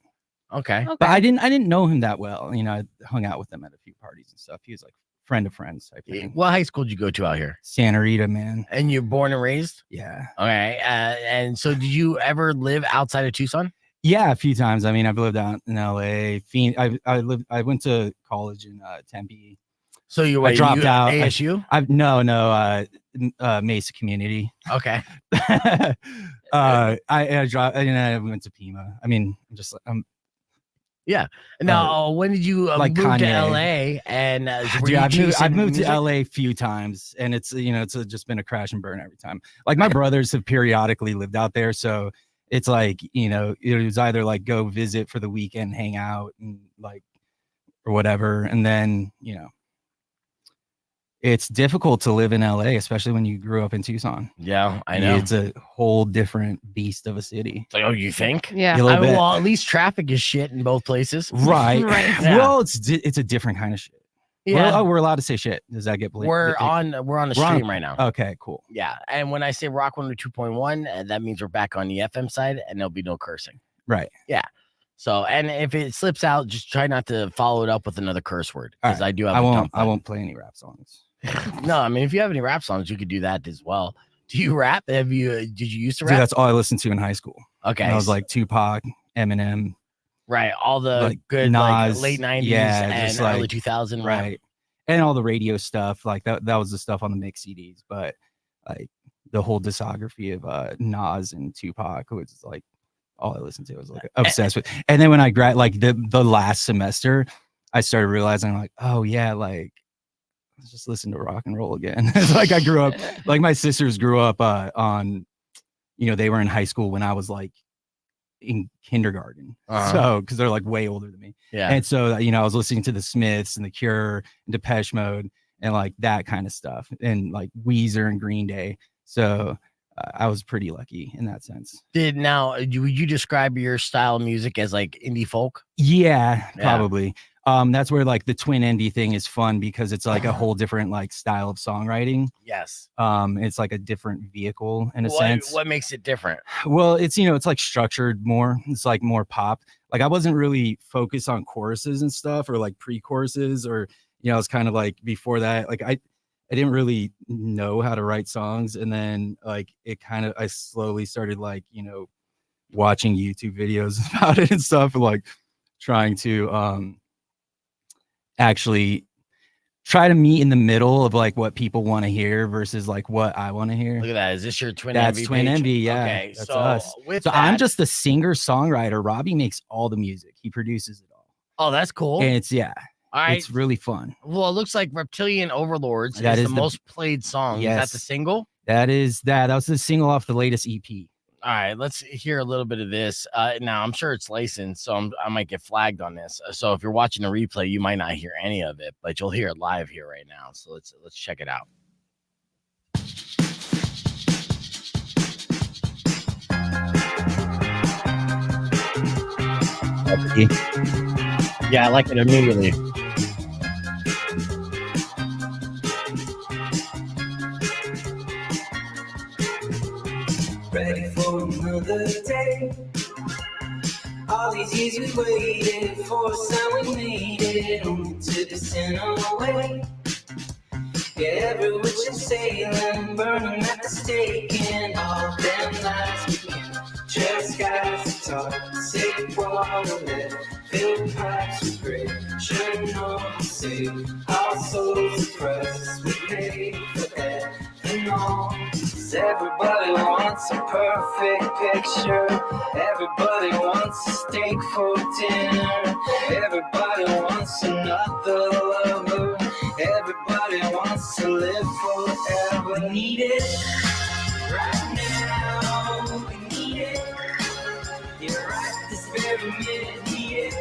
Okay. But I didn't know him that well. I hung out with him at a few parties and stuff. He was like friend of friends type thing. What high school did you go to out here? Santa Rita, man. And you're born and raised? Yeah. Okay. And so did you ever live outside of Tucson? Yeah, a few times. I mean, I've lived out in LA. I went to college in Tempe. So I dropped out. ASU? Mesa Community. Okay. I dropped and I went to Pima. I mean, Now, when did you like move to Kanye. LA? And were dude, you I've chasing moved to music? LA a few times, and it's just been a crash and burn every time. Like my brothers have periodically lived out there, so it's like it was either like go visit for the weekend, hang out, and like or whatever, and then it's difficult to live in LA, especially when you grew up in Tucson. Yeah, I know. It's a whole different beast of a city. It's like, oh, you think? Yeah. A little bit. Well, at least traffic is shit in both places. Right. Right. Yeah. Well, it's a different kind of shit. Yeah. We're allowed to say shit. Does that get blamed? We're on the stream right now. Okay, cool. Yeah. And when I say Rock 102.1, that means we're back on the FM side and there'll be no cursing. Right. Yeah. So, and if it slips out, just try not to follow it up with another curse word. Because All I do have I a won't. dump I button. won't play any rap songs. No, I mean, if you have any rap songs, you could do that as well. Do you rap? Did you used to Dude, rap? that's all I listened to in high school. Okay. And I was like Tupac, Eminem, right. All the like good Nas, late 90s yeah, and just early like- 2000 rap. right, and all the radio stuff. Like that was the stuff on the mix CDs. But like the whole discography of Nas and Tupac was like all I listened to. I was like obsessed with. And then when I like the last semester, I started realizing like, oh yeah, like let's just listen to rock and roll again. It's like I grew up, like my sisters grew up on, they were in high school when I was like in kindergarten. Uh-huh. So, because they're like way older than me. Yeah. And so, I was listening to the Smiths and the Cure and Depeche Mode and like that kind of stuff and like Weezer and Green Day. So I was pretty lucky in that sense. Would you describe your style of music as like indie folk? Yeah, Yeah. probably. That's where like the Twin Envy thing is fun because it's like a whole different like style of songwriting. Yes. It's like a different vehicle in a sense. What makes it different? Well, it's it's like structured more. It's like more pop. Like I wasn't really focused on choruses and stuff or like pre-choruses or I was kind of like before that. Like I didn't really know how to write songs, and then like I slowly started like watching YouTube videos about it and stuff, and like trying to actually try to meet in the middle of like what people want to hear versus like what I want to hear. Look at that. Is this your Twin That's Envy? Twin page? Envy, yeah. Okay. That's so us. with So I'm that- just the singer songwriter. Robbie makes all the music. He produces it all. Oh, that's cool. And it's All right. it's really fun. Well, it looks like Reptilian Overlords That is is the the- most played song. Yes. Is that the single? That was the single off the latest EP. All right, let's hear a little bit of this. Now, I'm sure it's licensed, so I might get flagged on this. So if you're watching a replay, you might not hear any of it, but you'll hear it live here right now. So let's check it out. Yeah, I like it immediately. We waited for a sign, we made it, only to be sent away. Yeah, every witch and sailing, burning at the stake, and all them lies became trail skies to talk, sacred water lit, filled pipes with grit, sure no save, our souls oppressed, we pay for that, and all. 'Cause everybody wants a perfect picture, everybody wants a steak for dinner, everybody wants another lover, everybody wants to live forever. We need it right now, we need it, yeah, right this very minute, need it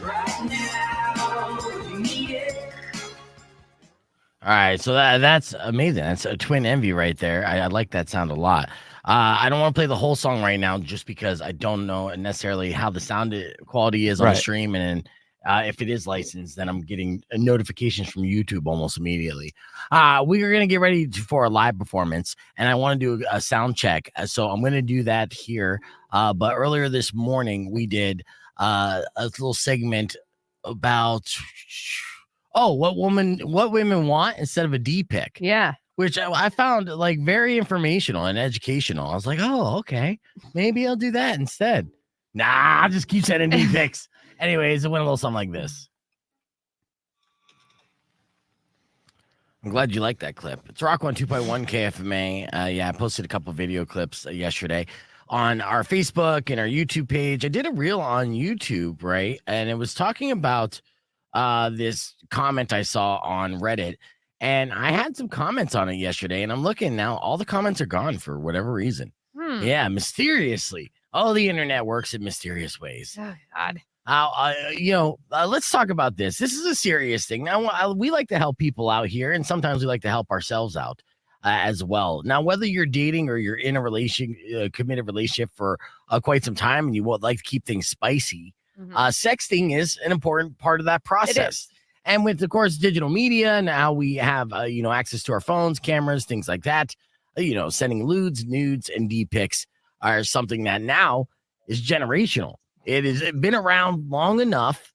right now, we need it. All right, so that's amazing. That's a Twin Envy right there. I like that sound a lot. I don't want to play the whole song right now just because I don't know necessarily how the sound quality is on the stream, and if it is licensed, then I'm getting notifications from YouTube almost immediately. We are going to get ready for a live performance, and I want to do a sound check. So I'm going to do that here. But earlier this morning, we did a little segment about what women want instead of a D pic. Yeah. Which I found like very informational and educational. I was like, oh, okay, maybe I'll do that instead. Nah, I'll just keep sending D pics. Anyways, it went a little something like this. I'm glad you liked that clip. It's Rock 102.1 KFMA. I posted a couple video clips yesterday on our Facebook and our YouTube page. I did a reel on YouTube, right? And it was talking about this comment I saw on Reddit. And I had some comments on it yesterday. And I'm looking now, all the comments are gone for whatever reason. Yeah, mysteriously. Oh, the internet works in mysterious ways. Oh, God. Let's talk about this. This is a serious thing. Now, we like to help people out here, and sometimes we like to help ourselves out as well. Now, whether you're dating or you're in a committed relationship for quite some time, and you would like to keep things spicy, sexting is an important part of that process. And with, of course, digital media, now we have access to our phones, cameras, things like that. Sending nudes, and D pics are something that now is generational. It has been around long enough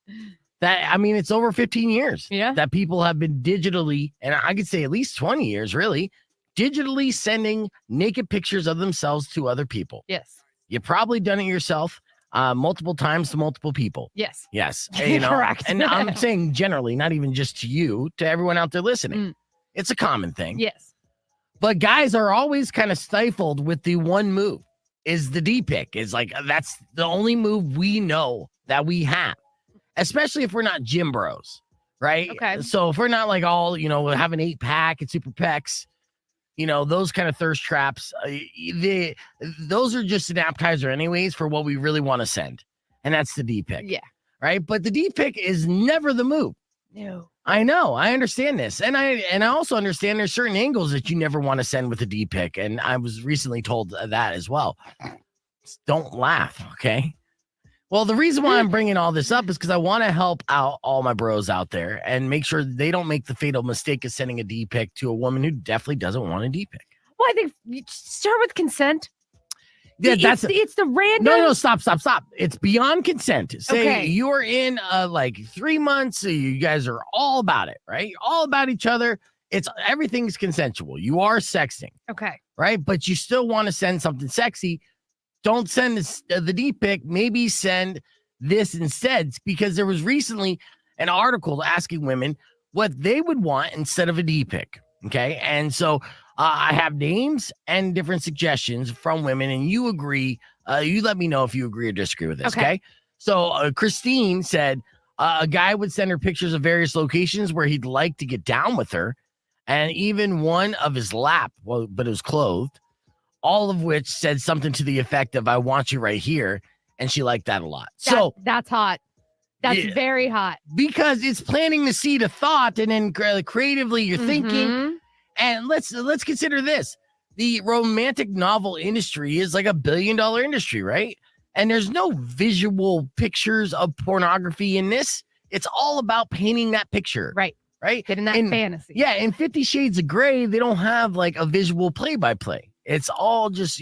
that, it's over 15 years that people have been digitally, and I could say at least 20 years, really, digitally sending naked pictures of themselves to other people. Yes. You've probably done it yourself multiple times to multiple people. Yes. Yes. Correct. And I'm saying generally, not even just to you, to everyone out there listening. It's a common thing. Yes. But guys are always kind of stifled with the one move. Is the D pic. Is like, that's the only move we know that we have, especially if we're not gym bros, right? Okay. So if we're not like all, have an 8-pack and super pecs, those kind of thirst traps, those are just an appetizer anyways for what we really want to send. And that's the D pic. Yeah. Right. But the D pic is never the move. No. I know. I understand this. And I also understand there's certain angles that you never want to send with a D pic. And I was recently told that as well. Just don't laugh. Okay. Well, the reason why I'm bringing all this up is because I want to help out all my bros out there and make sure they don't make the fatal mistake of sending a D pic to a woman who definitely doesn't want a D pic. Well, I think you start with consent. Yeah, it's the random. No, stop. It's beyond consent. Say you're in 3 months. So you guys are all about it, right? All about each other. Everything's consensual. You are sexting. Okay. Right. But you still want to send something sexy. Don't send the D pic. Maybe send this instead, because there was recently an article asking women what they would want instead of a D pic. Okay. And so I have names and different suggestions from women, and you agree. You let me know if you agree or disagree with this. Okay. So Christine said a guy would send her pictures of various locations where he'd like to get down with her, and even one of his lap, but it was clothed, all of which said something to the effect of, "I want you right here." And she liked that a lot. That's hot. That's very hot. Because it's planting the seed of thought, and then creatively you're thinking. And let's consider this. The romantic novel industry is like $1 billion industry, right? And there's no visual pictures of pornography in this. It's all about painting that picture. Right. Getting that fantasy. Yeah. In 50 Shades of Grey, they don't have like a visual play-by-play. It's all just,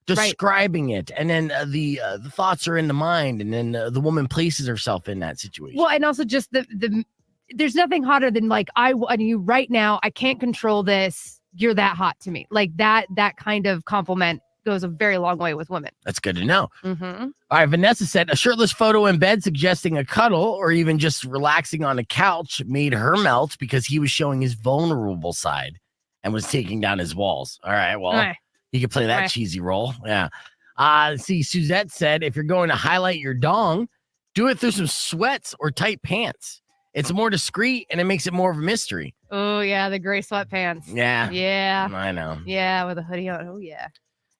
describing it, and then the thoughts are in the mind, and then the woman places herself in that situation. Well, and also just the there's nothing hotter than like I want you right now. I can't control this. You're that hot to me. Like that kind of compliment goes a very long way with women. That's good to know. Mm-hmm. All right, Vanessa said a shirtless photo in bed suggesting a cuddle or even just relaxing on a couch made her melt because he was showing his vulnerable side and was taking down his walls. All right, well, you could play that cheesy role. Yeah. See, Suzette said if you're going to highlight your dong, do it through some sweats or tight pants. It's more discreet and it makes it more of a mystery. Oh, yeah, the gray sweatpants. Yeah. Yeah. I know. Yeah, with a hoodie on. Oh, yeah.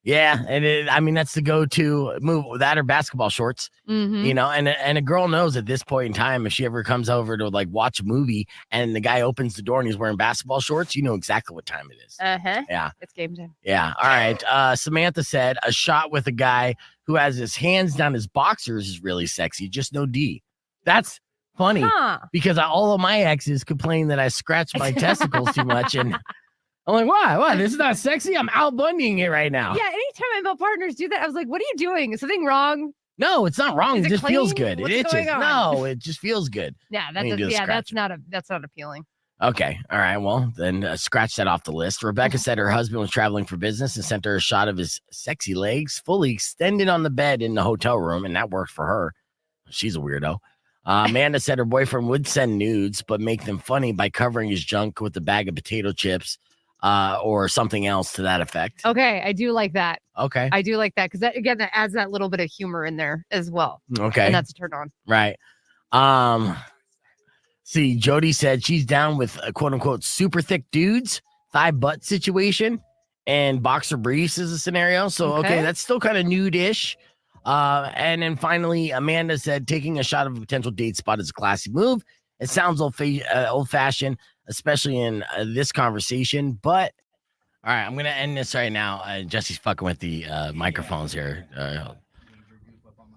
Yeah, and I mean that's the go-to move. That or basketball shorts, you know. And a girl knows at this point in time if she ever comes over to like watch a movie and the guy opens the door and he's wearing basketball shorts, you know exactly what time it is. Yeah, it's game time. Yeah. All right. Samantha said a shot with a guy who has his hands down his boxers is really sexy. Just no D. That's funny because all of my exes complain that I scratch my testicles too much and. I'm like, why? What? This is not sexy? I'm out-bundying it right now. Yeah, anytime I have partners do that, I was like, what are you doing? Is something wrong? No, it's not wrong. It just feels good. What's it itches. going on? No, it just feels good. Yeah, that's not appealing. Okay. All right. Well, then scratch that off the list. Rebecca said her husband was traveling for business and sent her a shot of his sexy legs fully extended on the bed in the hotel room, and that worked for her. She's a weirdo. Amanda said her boyfriend would send nudes, but make them funny by covering his junk with a bag of potato chips. Or something else to that effect. Okay, I do like that. Okay. I do like that because that adds that little bit of humor in there as well. Okay. And that's a turn on. Right. See, Jody said she's down with quote unquote super thick dudes, thigh butt situation, and boxer briefs is a scenario. So okay, that's still kind of nude-ish. And then finally, Amanda said taking a shot of a potential date spot is a classy move. It sounds old-fashioned, especially in this conversation. But all right, I'm going to end this right now. Jesse's fucking with the microphones here.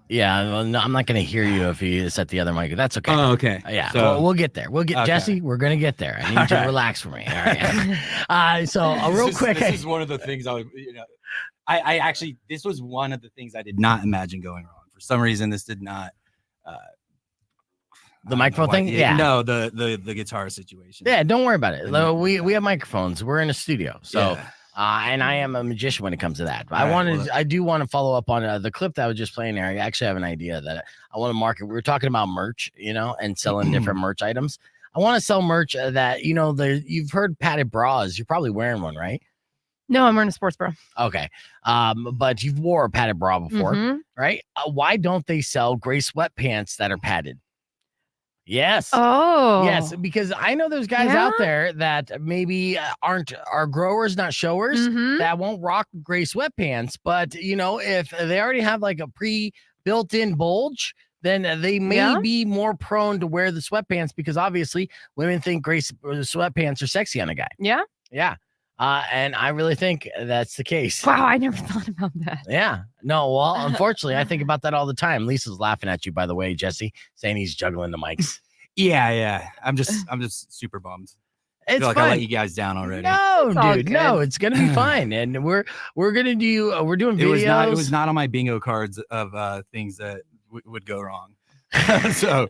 Yeah, no, I'm not going to hear you if he set the other mic. That's okay. Oh, okay. Yeah, so, we'll get there. We'll get Jesse. We're going to get there. I need you to relax for me. All right. This is one of the things I actually, this was one of the things I did not imagine going wrong. For some reason, this did not. The microphone thing? Yeah. No, the guitar situation. Yeah, don't worry about it. We have microphones. We're in a studio. So and I am a magician when it comes to that. But I do want to follow up on the clip that I was just playing there. I actually have an idea that I want to market. We were talking about merch, and selling different merch items. I want to sell merch that, you've heard padded bras. You're probably wearing one, right? No, I'm wearing a sports bra. Okay. But you've wore a padded bra before, right? Why don't they sell gray sweatpants that are padded? Yes. Oh. Yes, because I know there's guys out there that maybe are growers, not showers, that won't rock gray sweatpants. But, if they already have like a built-in bulge, then they may be more prone to wear the sweatpants because obviously women think gray sweatpants are sexy on a guy. Yeah? Yeah. And I really think that's the case. Wow, I never thought about that. Yeah. No, well, unfortunately, I think about that all the time. Lisa's laughing at you, by the way, Jesse, saying he's juggling the mics. Yeah. I'm just super bummed. It's I feel like fun. I let you guys down already. No, dude, no, it's gonna be fine, and we're gonna do we're doing videos. It was not on my bingo cards of things that would go wrong. So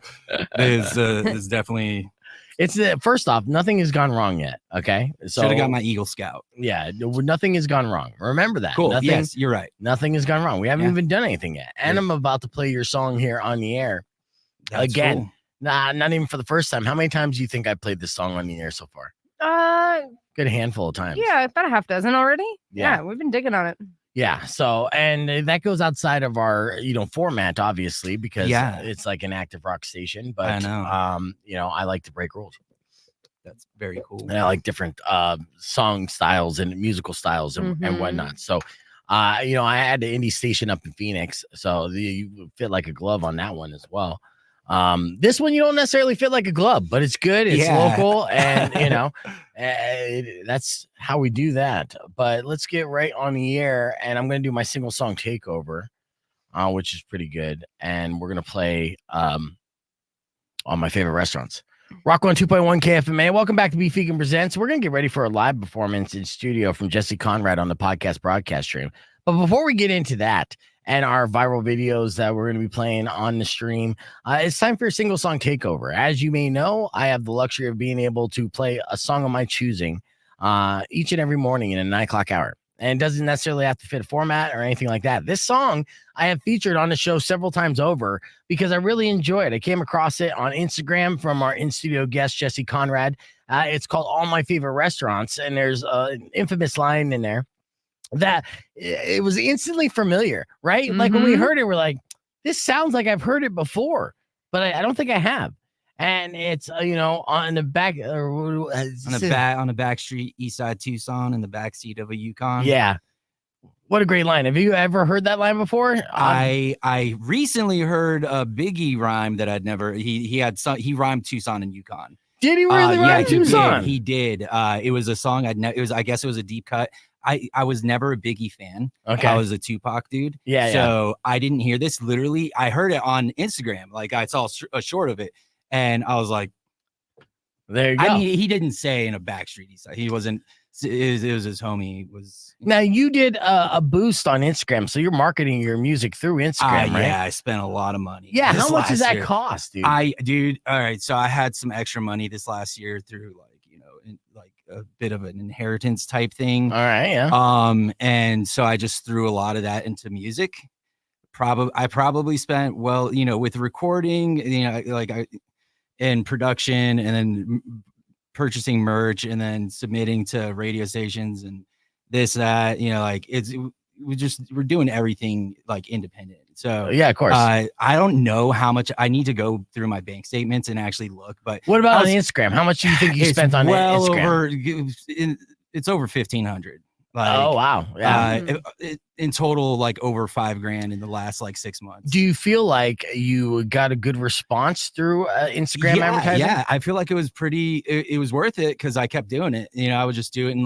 it's definitely. It's first off, nothing has gone wrong yet. Okay, so should have got my Eagle Scout. Yeah, nothing has gone wrong. Remember that. Cool. Nothing, yes, you're right. Nothing has gone wrong. We haven't even done anything yet, and I'm about to play your song here on the air. That's again. Cool. Nah, not even for the first time. How many times do you think I played this song on the air so far? Good handful of times. Yeah, about a half dozen already. Yeah, we've been digging on it. Yeah. So, and that goes outside of our, format, obviously, because it's like an active rock station. But I know. I like to break rules. That's very cool. And I like different song styles and musical styles and whatnot. So, I had the indie station up in Phoenix, so you fit like a glove on that one as well. This one you don't necessarily fit like a glove, but it's good. It's local, and that's how we do that. But let's get right on the air, and I'm going to do my single song takeover, which is pretty good, and we're going to play on my favorite restaurants. Rock 102.1 KFMA. Welcome back to Beef Vegan Presents. We're going to get ready for a live performance in studio from Jesse Konrad on the podcast broadcast stream. But before we get into that and our viral videos that we're going to be playing on the stream, it's time for a single song takeover. As you may know, I have the luxury of being able to play a song of my choosing each and every morning in a 9 o'clock hour. And it doesn't necessarily have to fit a format or anything like that. This song I have featured on the show several times over because I really enjoy it. I came across it on Instagram from our in-studio guest, Jesse Konrad. It's called All My Favorite Restaurants. And there's an infamous line in there that it was instantly familiar, right? Like when we heard it, we're like, this sounds like I've heard it before, but I don't think I have. And it's on the back on the back street, Eastside Tucson, in the backseat of a Yukon. Yeah, what a great line. Have you ever heard that line before? I recently heard a Biggie rhyme that I'd never. He rhymed Tucson and Yukon. Did he really rhyme Tucson? He did. It was a song I guess it was a deep cut. I was never a Biggie fan. Okay. I was a Tupac dude. Yeah. So I didn't hear this. Literally, I heard it on Instagram. Like I saw a short of it. And I was like, there you go. I mean, he didn't say in a backstreet. He wasn't, it was his homie. Now you did a boost on Instagram. So you're marketing your music through Instagram, right? Yeah, I spent a lot of money. Yeah. How much does that cost, dude? All right. So I had some extra money this last year through like a bit of an inheritance type thing. All right. Yeah. And so I just threw a lot of that into music. I probably spent, with recording, and production, and then purchasing merch, and then submitting to radio stations and this, that, we're doing everything like independent. So yeah, of course. I don't know how much. I need to go through my bank statements and actually look. But what about on Instagram? How much do you think you spent on Instagram? It's over 1,500. Oh wow! Yeah. In total, like over $5,000 in the last 6 months. Do you feel like you got a good response through Instagram advertising? Yeah, I feel like it was pretty. It was worth it because I kept doing it. I would just do it in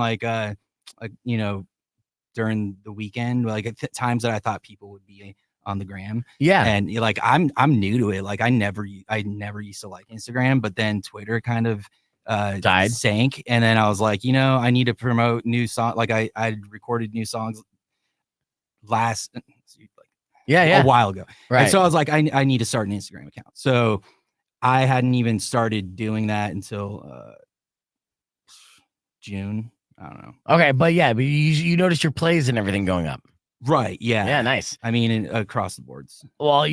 during the weekend, at times that I thought people would be on the gram. Yeah, and I'm new to it. I never used to like Instagram, but then Twitter kind of sank, and then I was like, I need to promote new song. I recorded new songs a while ago, right? And so I was like, I need to start an Instagram account. So I hadn't even started doing that until June. I don't know. Okay, but you notice your plays and everything going up. Right. Yeah. Yeah. Nice. I mean, across the boards. Well,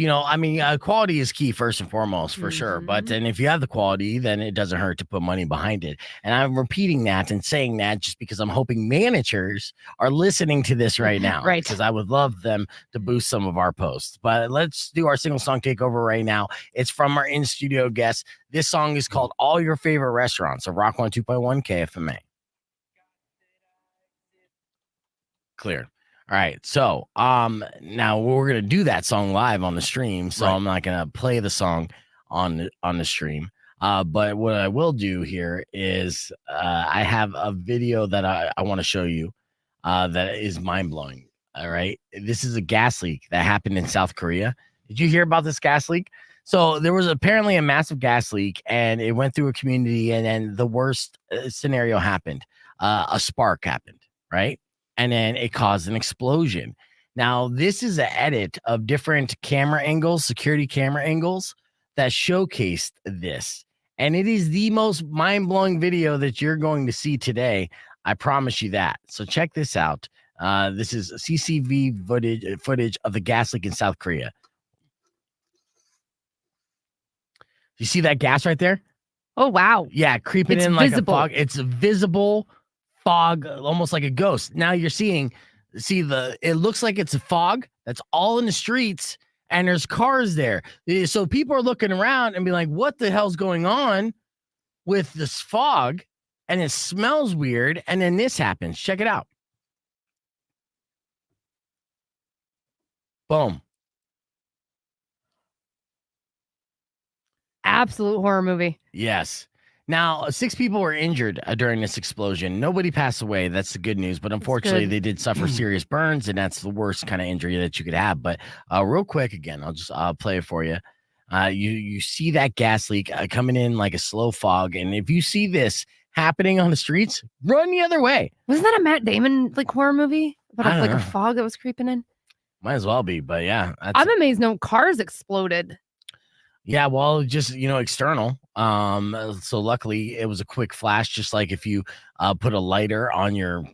quality is key first and foremost, for sure. But then if you have the quality, then it doesn't hurt to put money behind it. And I'm repeating that and saying that just because I'm hoping managers are listening to this right now. Right. Because I would love them to boost some of our posts. But let's do our single song takeover right now. It's from our in-studio guest. This song is called All Your Favorite Restaurants of Rock 102.1 KFMA. Clear. All right, so now we're gonna do that song live on the stream, so right. I'm not gonna play the song on the stream. But what I will do here is I have a video that I want to show you that is mind blowing. All right, this is a gas leak that happened in South Korea. Did you hear about this gas leak? So there was apparently a massive gas leak, and it went through a community, and then the worst scenario happened. A spark happened, right? And then it caused an explosion. Now, this is an edit of different camera angles, security camera angles that showcased this. And it is the most mind-blowing video that you're going to see today. I promise you that. So check this out. This is CCTV footage of the gas leak in South Korea. You see that gas right there? Oh, wow. Yeah, creeping it's in like visible. a fog. It's a visible fog, almost like a ghost. Now you're it looks like it's a fog that's all in the streets, and there's cars there. So people are looking around and be like, what the hell's going on with this fog? And it smells weird. And then this happens. Check it out. Boom. Absolute horror movie. Yes. Now, 6 people were injured during this explosion. Nobody passed away. That's the good news. But unfortunately, they did suffer serious burns, and that's the worst kind of injury that you could have. But real quick, again, I'll play it for you. You see that gas leak coming in like a slow fog. And if you see this happening on the streets, run the other way. Wasn't that a Matt Damon horror movie? About a fog that was creeping in. Might as well be, but yeah. I'm amazed no cars exploded. Yeah, well, just external. So luckily it was a quick flash, just like if you put a lighter on your,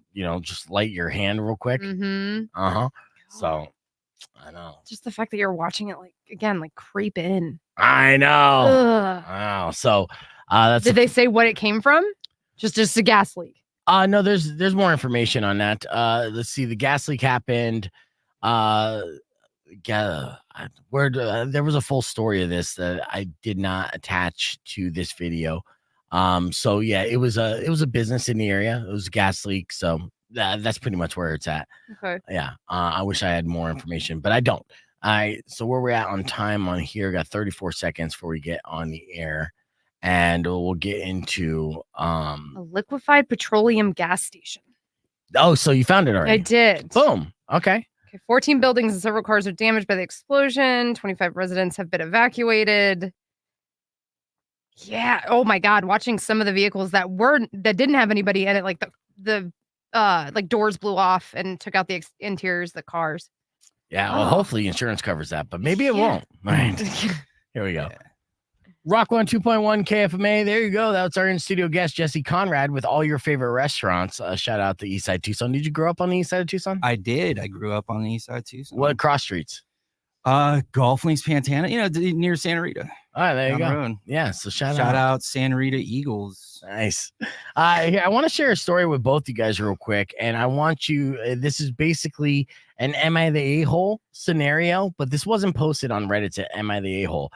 just light your hand real quick. Mm-hmm. So I know. Just the fact that you're watching it creep in. I know. Ugh. Wow. So that's Did they say what it came from? Just a gas leak. No, there's more information on that. Let's see. The gas leak happened. There was a full story of this that I did not attach to this video. So yeah, it was a business in the area. It was a gas leak. So that's pretty much where it's at. Okay. Yeah. I wish I had more information, but I don't. So where we're at on time on here, got 34 seconds before we get on the air, and we'll get into a liquefied petroleum gas station. Oh, so you found it already? I did. Boom. Okay. 14 buildings and several cars are damaged by the explosion. 25 residents have been evacuated. Yeah. Oh my God. Watching some of the vehicles that didn't have anybody in it, like the doors blew off and took out the interiors, the cars. Yeah. Well, hopefully insurance covers that, but maybe it won't. Right. Here we go. Rock 102.1 KFMA. There you go. That's our in-studio guest, Jesse Konrad, with all your favorite restaurants. Shout out to Eastside Tucson. Did you grow up on the Eastside of Tucson? I did. I grew up on the Eastside of Tucson. What cross streets? Golf Links, Pantana, near Santa Rita. All right, there you go. Yeah, so shout out Santa Rita Eagles. Nice. Here, I want to share a story with both you guys real quick, and I want you, this is basically an Am I the A-hole scenario, but this wasn't posted on Reddit at Am I the A-hole.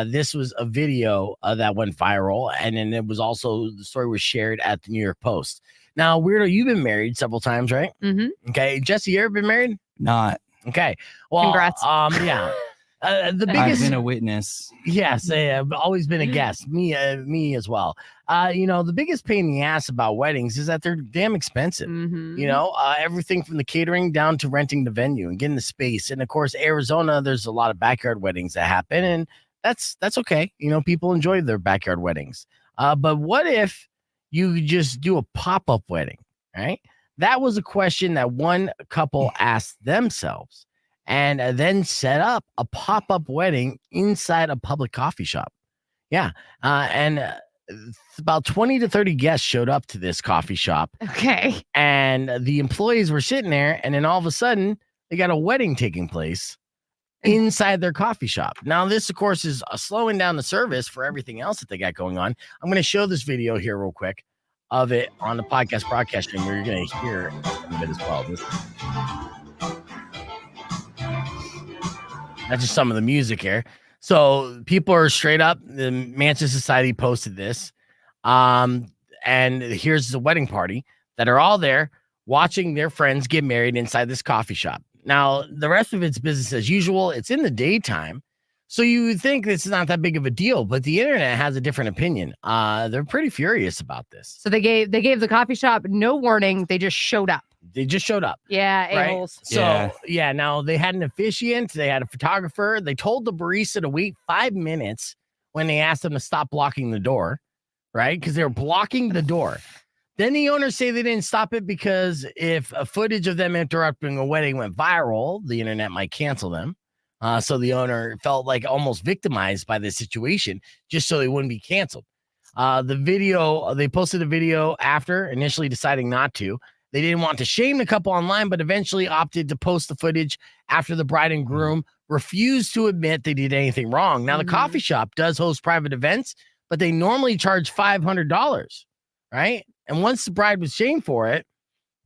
This was a video that went viral, and then it was also, the story was shared at the New York Post. Now, Weirdo, you've been married several times, right? Mm-hmm. Okay. Jesse, you ever been married? Not. Okay. Well, congrats. Yeah. The biggest. I've been a witness. Yes, I've always been a guest. Me as well. The biggest pain in the ass about weddings is that they're damn expensive. Mm-hmm. Everything from the catering down to renting the venue and getting the space. And of course, Arizona, there's a lot of backyard weddings that happen, and that's okay. People enjoy their backyard weddings. But what if you just do a pop-up wedding, right? That was a question that one couple asked themselves, and then set up a pop-up wedding inside a public coffee shop. Yeah. And about 20 to 30 guests showed up to this coffee shop. Okay. And the employees were sitting there, and then all of a sudden they got a wedding taking place inside their coffee shop. Now, this, of course, is slowing down the service for everything else that they got going on. I'm going to show this video here real quick of it on the podcast broadcast stream, where you're going to hear a bit as well. That's just some of the music here. So people are straight up. The Manchester Society posted this. And here's the wedding party that are all there watching their friends get married inside this coffee shop. Now, the rest of it's business as usual. It's in the daytime. So you would think it's not that big of a deal, but the internet has a different opinion. They're pretty furious about this. So they gave the coffee shop no warning. They just showed up. Yeah, a-holes. So yeah, now they had an officiant, they had a photographer. They told the barista to wait 5 minutes when they asked them to stop blocking the door, right? Because they were blocking the door. Then the owners say they didn't stop it because if a footage of them interrupting a wedding went viral, the internet might cancel them. So the owner felt like almost victimized by this situation just so they wouldn't be canceled. They posted a video after initially deciding not to. They didn't want to shame the couple online, but eventually opted to post the footage after the bride and groom refused to admit they did anything wrong. Now, the coffee shop does host private events, but they normally charge $500, right? And once the bride was shamed for it,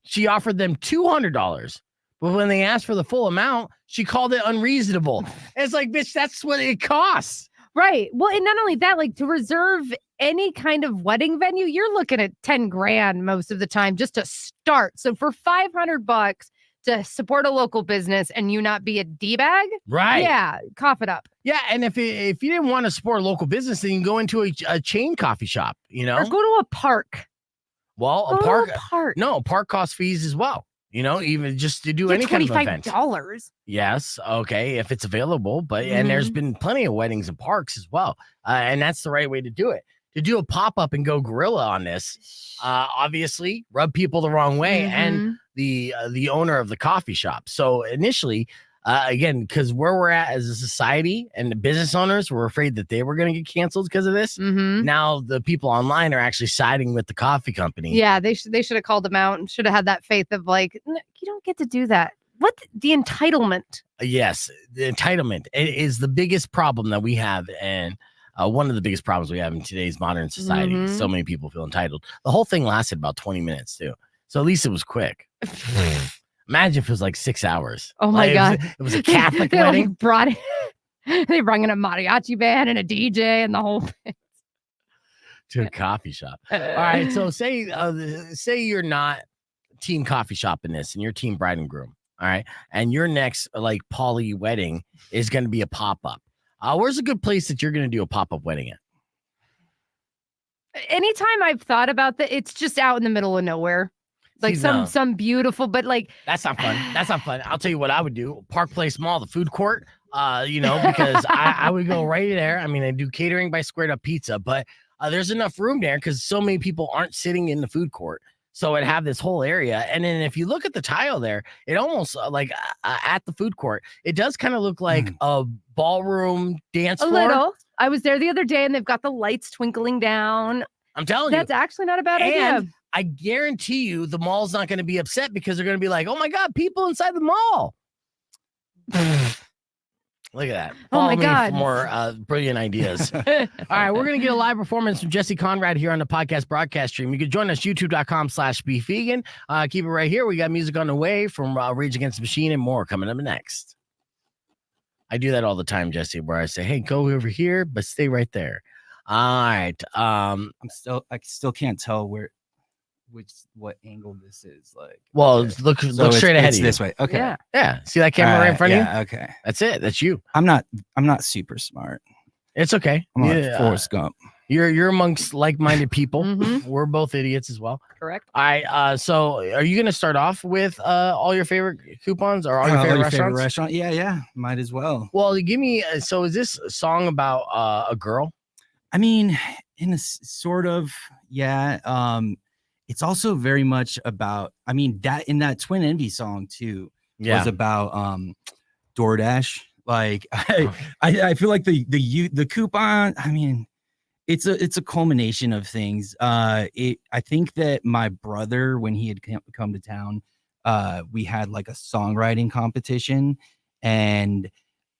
she offered them $200. But when they asked for the full amount, she called it unreasonable. And it's like, bitch, that's what it costs. Right. Well, and not only that, like to reserve any kind of wedding venue, you're looking at 10 grand most of the time just to start. So for $500 to support a local business and you not be a D-bag, right? Yeah, cough it up. Yeah, and if you didn't want to support a local business, then you can go into a chain coffee shop, or go to a park. Well, a park. No, a park costs fees as well. Even just to do any kind of event. $25. Yes. Okay. If it's available, and there's been plenty of weddings and parks as well. And that's the right way to do it. To do a pop-up and go guerrilla on this, obviously rub people the wrong way. And the owner of the coffee shop. So initially, again, because where we're at as a society and the business owners were afraid that they were going to get canceled because of this. Mm-hmm. Now the people online are actually siding with the coffee company. Yeah, they should have called them out and should have had that faith of like, you don't get to do that. What the entitlement? Yes, the entitlement is the biggest problem that we have, and one of the biggest problems we have in today's modern society. Mm-hmm. So many people feel entitled. The whole thing lasted about 20 minutes too, so at least it was quick. Imagine if it was like 6 hours. Oh my God. It was a Catholic they wedding. They brought in a mariachi band and a DJ and the whole thing. To a coffee shop. All right. So say you're not team coffee shop in this and you're team bride and groom. All right. And your next like poly wedding is going to be a pop-up. Where's a good place that you're going to do a pop-up wedding at? Anytime I've thought about that, it's just out in the middle of nowhere. Like some beautiful, but like that's not fun. That's not fun. I'll tell you what I would do. Park Place Mall, the food court. Because I would go right there. I mean, I do catering by Squared Up Pizza, but there's enough room there because so many people aren't sitting in the food court. So it have this whole area. And then if you look at the tile there, it almost at the food court, it does kind of look like a ballroom dance floor. A little. I was there the other day and they've got the lights twinkling down. I'm telling you. That's actually not a bad idea. I guarantee you the mall's not going to be upset because they're going to be like, oh my God, people inside the mall. Look at that. Oh my God. For more brilliant ideas. All right. We're going to get a live performance from Jesse Konrad here on the podcast broadcast stream. You can join us, youtube.com/Beef Vegan. Keep it right here. We got music on the way from Rage Against the Machine and more coming up next. I do that all the time, Jesse, where I say, hey, go over here, but stay right there. All right. I still can't tell what angle this is like. Well, okay. Look straight ahead of you. This way. Okay. Yeah. See that camera right in front of you? Yeah. Okay. That's it. That's you. I'm not super smart. It's okay. I'm like Forrest Gump. You're amongst like-minded people. Mm-hmm. We're both idiots as well. Correct. All right. So are you going to start off with all your favorite coupons or all your favorite restaurants? Yeah. Might as well. Well, give me. So is this a song about a girl? I mean, in a sort of, yeah. It's also very much about, I mean, that in that Twin Envy song too, was about DoorDash. Like I feel like the coupon, I mean, it's a culmination of things. I think that my brother, when he had come to town, we had like a songwriting competition, and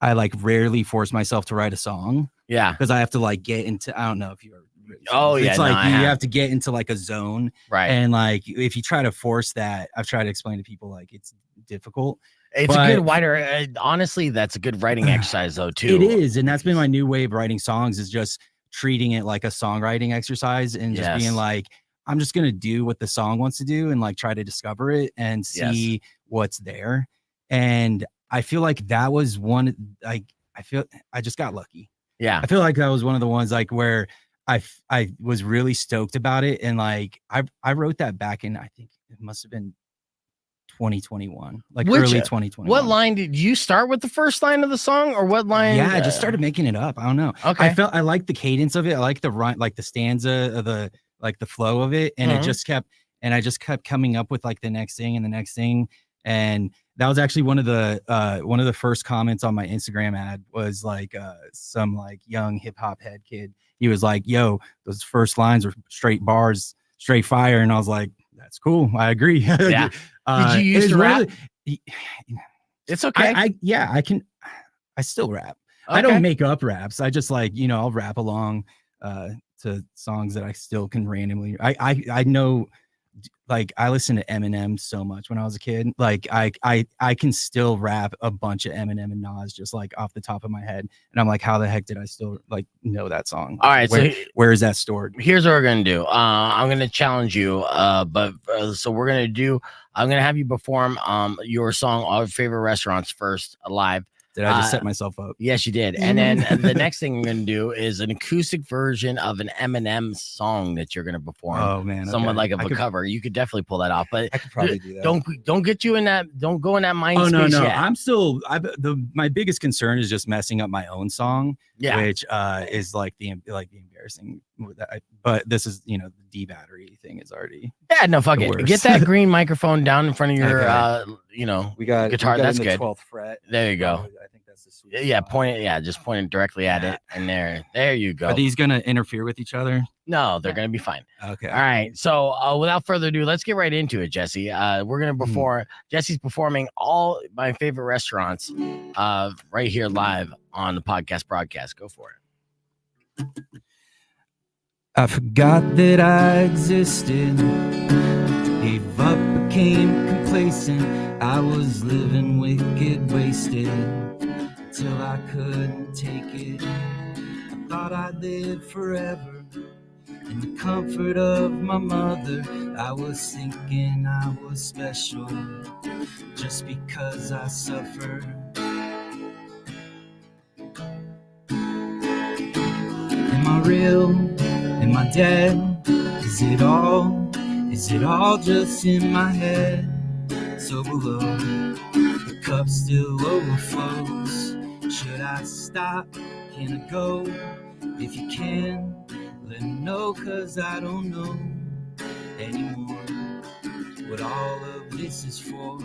I like rarely force myself to write a song. Yeah, because I have to like get into, I don't know if you're. Oh yeah, it's like you have to get into like a zone, right? And like if you try to force that, I've tried to explain to people like it's difficult. It's a good writer. Honestly, that's a good writing exercise though too. It is, and that's been my new way of writing songs, is just treating it like a songwriting exercise and just being like, I'm just gonna do what the song wants to do and like try to discover it and see what's there. And I feel like that was one. Like I just got lucky. Yeah, I feel like that was one of the ones like where I was really stoked about it, and like I wrote that back in, I think it must have been 2021, like early 2021. What line did you start with? The first line of the song, or what line? Yeah, I just started making it up. I don't know. Okay, I like the cadence of it. I like the rhyme, like the stanza of the flow of it, and I just kept coming up with like the next thing and the next thing. And that was actually one of the first comments on my Instagram ad was like some like young hip hop head kid. He was like, yo, those first lines are straight bars, straight fire. And I was like, that's cool. I agree. Yeah. Did you used to rap? It's okay. I still rap. Okay. I don't make up raps. I just like, I'll rap along to songs that I still can randomly. I know, like I listened to Eminem so much when I was a kid. Like I can still rap a bunch of Eminem and Nas just like off the top of my head. And I'm like, how the heck did I still like know that song? All right, where is that stored? Here's what we're gonna do. I'm gonna challenge you. So we're gonna do. I'm gonna have you perform your song, All Your Favorite Restaurants, first live. Did I just set myself up? Yes, you did. And then the next thing I'm going to do is an acoustic version of an Eminem song that you're going to perform. Oh man, someone like a cover. You could definitely pull that off. But I could probably do that. Don't get you in that. Don't go in that mind space. No. Yet. I'm still. My biggest concern is just messing up my own song. Yeah. Which is like the embarrassing But this is, the D battery thing is already. Yeah, no, fuck the it. worst. Get that green microphone down in front of your, we got guitar. That's in the good. 12th fret. There you go. I think that's the sweet Yeah, spot. point it. Yeah, just point it directly at it, and there you go. Are these gonna interfere with each other? No, they're gonna be fine. Okay. All right. So without further ado, let's get right into it, Jesse. We're gonna perform. Jesse's performing all my favorite restaurants, right here live on the podcast broadcast. Go for it. I forgot that I existed, gave up, became complacent. I was living wicked, wasted, till I couldn't take it. I thought I'd live forever in the comfort of my mother. I was thinking I was special just because I suffered. Am I real? Am I dead? Is it all just in my head? So below, the cup still overflows. Should I stop? Can I go? If you can, let me know, 'cause I don't know anymore what all of this is for.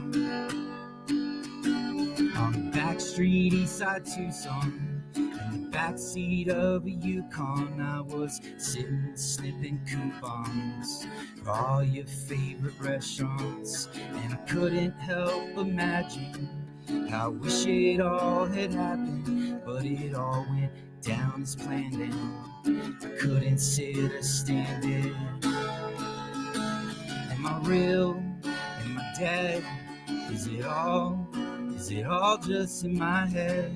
On the back street, Eastside, Tucson, in the backseat of a Yukon, I was sitting snipping coupons for all your favorite restaurants, and I couldn't help imagine how I wish it all had happened, but it all went down as planned, and I couldn't sit or stand it. Am I real? Am I dead? Is it all just in my head?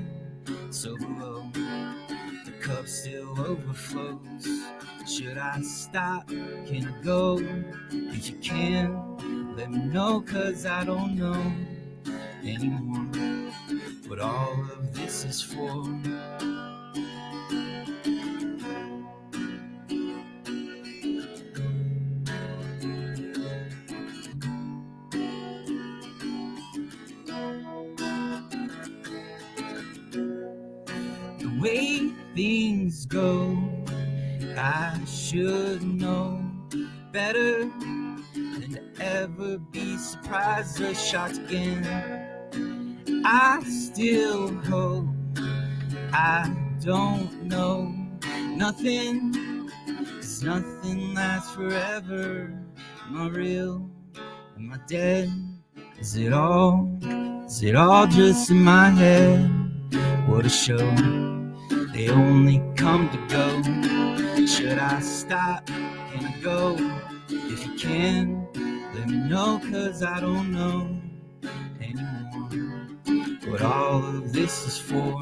So below, the cup still overflows. Should I stop? Can I go? If you can, let me know, 'cause I don't know anymore what all of this is for. The way things go, I should know better than to ever be surprised or shocked again. I still hope, I don't know nothing, 'cause nothing lasts forever. Am I real? Am I dead? Is it all just in my head? What a show, they only come to go. Should I stop? Can I go? If you can, let me know, 'cause I don't know anymore what all of this is for.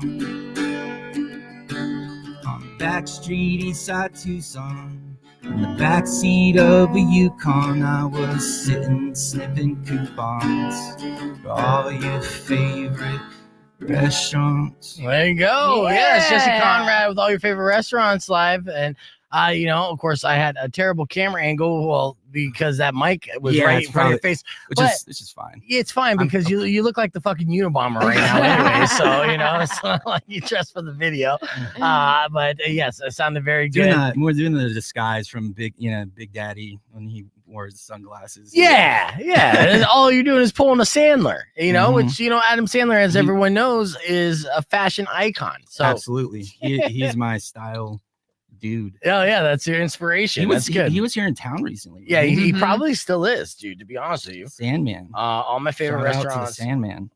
On the back street, Eastside, Tucson, in the backseat of a Yukon, I was sitting snipping coupons for all your favorite restaurants. There you go. Yeah. Yes, Jesse Konrad with all your favorite restaurants live. And of course, I had a terrible camera angle. Well, because that mic was right in front of your face. It's just fine. It's fine because you look like the fucking Unabomber right now anyway. So, it's not like you dressed for the video. But yes, it sounded very good. We're doing the disguise from Big Daddy when he wore his sunglasses. Yeah. And all you're doing is pulling a Sandler, which, Adam Sandler, as everyone knows, is a fashion icon. So absolutely. He's my style dude. Oh, yeah, that's your inspiration. That's good. He was here in town recently. Yeah, he probably still is, dude, to be honest with you. Sandman. All my favorite Shout out to the restaurants. Sandman.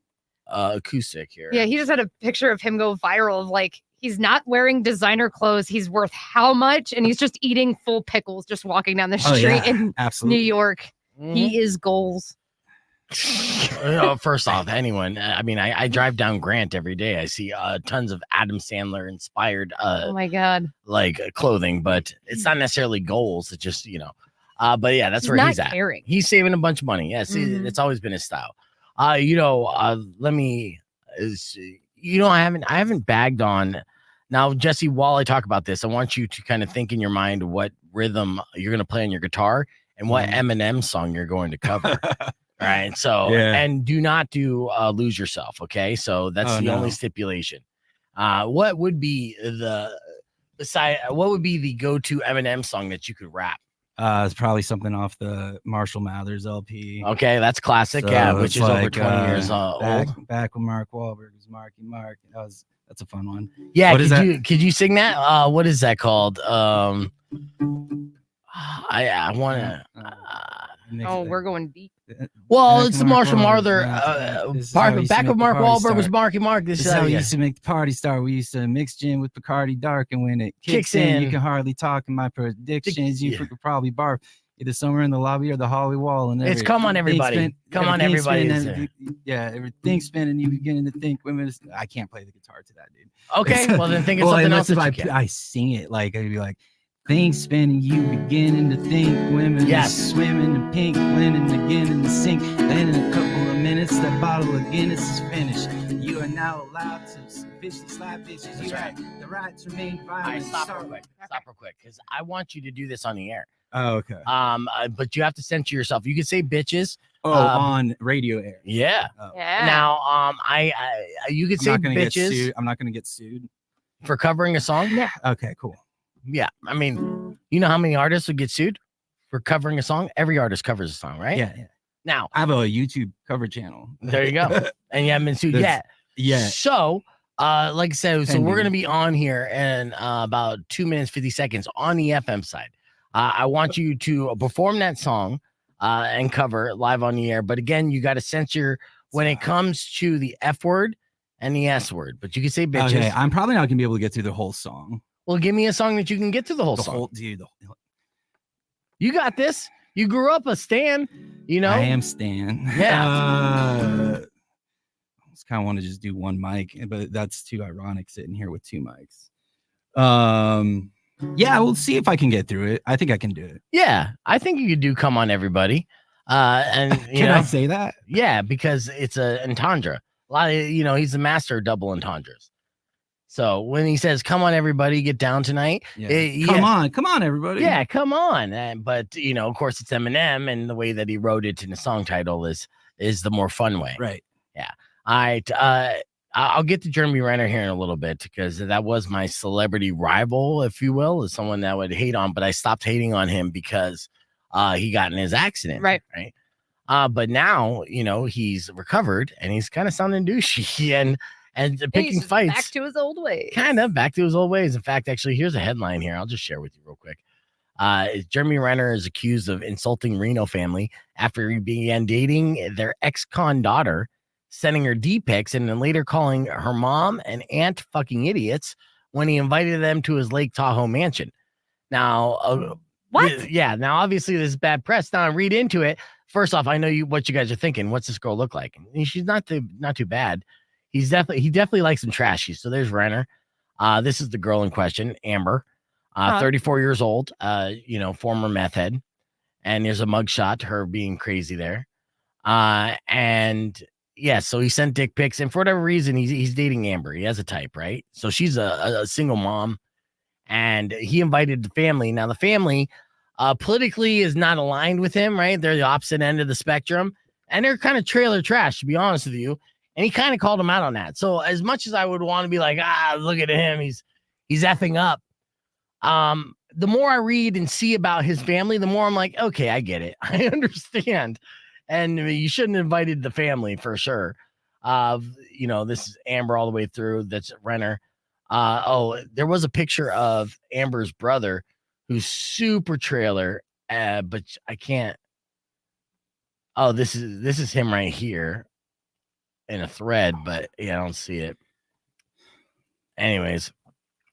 Acoustic here. Yeah, he just had a picture of him go viral of like, he's not wearing designer clothes. He's worth how much? And he's just eating full pickles, just walking down the street in absolutely. New York. He is goals. First off, anyone, I drive down Grant every day. I see tons of Adam Sandler inspired Oh my God. like clothing, but it's not necessarily goals. It's just, but yeah, that's He's where not he's at. caring. He's saving a bunch of money. Yes, it's always been his style. I haven't bagged on. Now, Jesse, while I talk about this, I want you to kind of think in your mind what rhythm you're going to play on your guitar and what Eminem song you're going to cover. All right. So, and do not do Lose Yourself. Okay. So that's the only stipulation. What would be the Besides, what would be the go-to Eminem song that you could rap? It's probably something off the Marshall Mathers LP. Okay, that's classic. So yeah, which it's is over like, 20 years old. Back when Mark Wahlberg was Marky Mark. That's a fun one. Yeah, What is that? Could you sing that? What is that called? I want to. We're going deep. Well, Back it's when the Mark Marshall Wahlberg- Marther. This is how we used to Back make when the Mark party Wahlberg was start. Marky Mark. This This is is how how we you used to make the party start. We used to mix gin with Bacardi Dark, and when it Kicks kicks in, in. you can hardly talk. And my predictions, you Yeah. could probably barf either somewhere in the lobby or the hallway wall. And It's come on, everybody. Come on, everybody. Everything's spinning. You beginning to think women. I can't play the guitar to that, dude. Okay, well then think of something unless else that if you can. I sing it like I'd be like. Things spinning, you beginning to think women Yes. swimming in pink linen again in the sink. Then in a couple of minutes, that bottle of Guinness is finished. You are now allowed to officially slap bitches. You have the right to remain All right, violent. stop real quick, because I want you to do this on the air. Oh, okay. But you have to censor yourself. You can say bitches. On radio air. Yeah. Oh. Yeah. Now, I you could I'm say not gonna get bitches sued. I'm not gonna get sued. for covering a song. Yeah. Okay, cool. Yeah, I mean, you know how many artists would get sued for covering a song? Every artist covers a song, right? Yeah. Now, I have a YouTube cover channel. there you go. And you haven't been sued That's- yet. Yeah. So, like I said, so Pending. we're going to be on here in about 2 minutes, 50 seconds on the FM side. I want you to perform that song and cover it live on the air. But again, you got to censor when it comes to the F word and the S word. But you can say bitches. Okay, I'm probably not gonna be able to get through the whole song. Well, give me a song that you can get to the whole song. You got this. You grew up a Stan, you know? I am Stan. Yeah. I just kind of want to just do one mic, but that's too ironic sitting here with two mics. Yeah, we'll see if I can get through it. I think I can do it. Yeah, I think you could do "Come On Everybody," and you Can know, I say that? yeah, because it's a entendre. A lot of he's the master of double entendres. So when he says "Come on, everybody, get down tonight," Yeah. Come on, everybody. yeah, come on. But of course, it's Eminem, and the way that he wrote it in the song title is the more fun way. Right. All right. I'll get to Jeremy Renner here in a little bit because that was my celebrity rival, if you will, is someone that I would hate on, but I stopped hating on him because he got in his accident. Right. But now, he's recovered and he's kind of sounding douchey and picking He's fights. back to his old ways. Kind of back to his old ways. In fact, actually, here's a headline here. I'll just share with you real quick. Jeremy Renner is accused of insulting Reno family after he began dating their ex-con daughter, sending her D-pics and then later calling her mom and aunt fucking idiots when he invited them to his Lake Tahoe mansion. Now, What? Yeah. Now, obviously, this is bad press. Now, I read into it. First off, I know what you guys are thinking. What's this girl look like? And she's not too bad. He definitely likes some trashy. So there's Renner. This is the girl in question, Amber, 34 years old. Former meth head, and there's a mugshot, her being crazy there. And yeah, so he sent dick pics, and for whatever reason, he's dating Amber. He has a type, right? So she's a single mom, and he invited the family. Now the family, politically is not aligned with him, right? They're the opposite end of the spectrum, and they're kind of trailer trash, to be honest with you. And he kind of called him out on that. So as much as I would want to be like, look at him, he's effing up. The more I read and see about his family, the more I'm like, okay, I get it. I understand. And you shouldn't have invited the family for sure. This is Amber all the way through. That's Renner. There was a picture of Amber's brother who's super trailer, but I can't. Oh, this is him right here in a thread, but yeah, I don't see it. Anyways,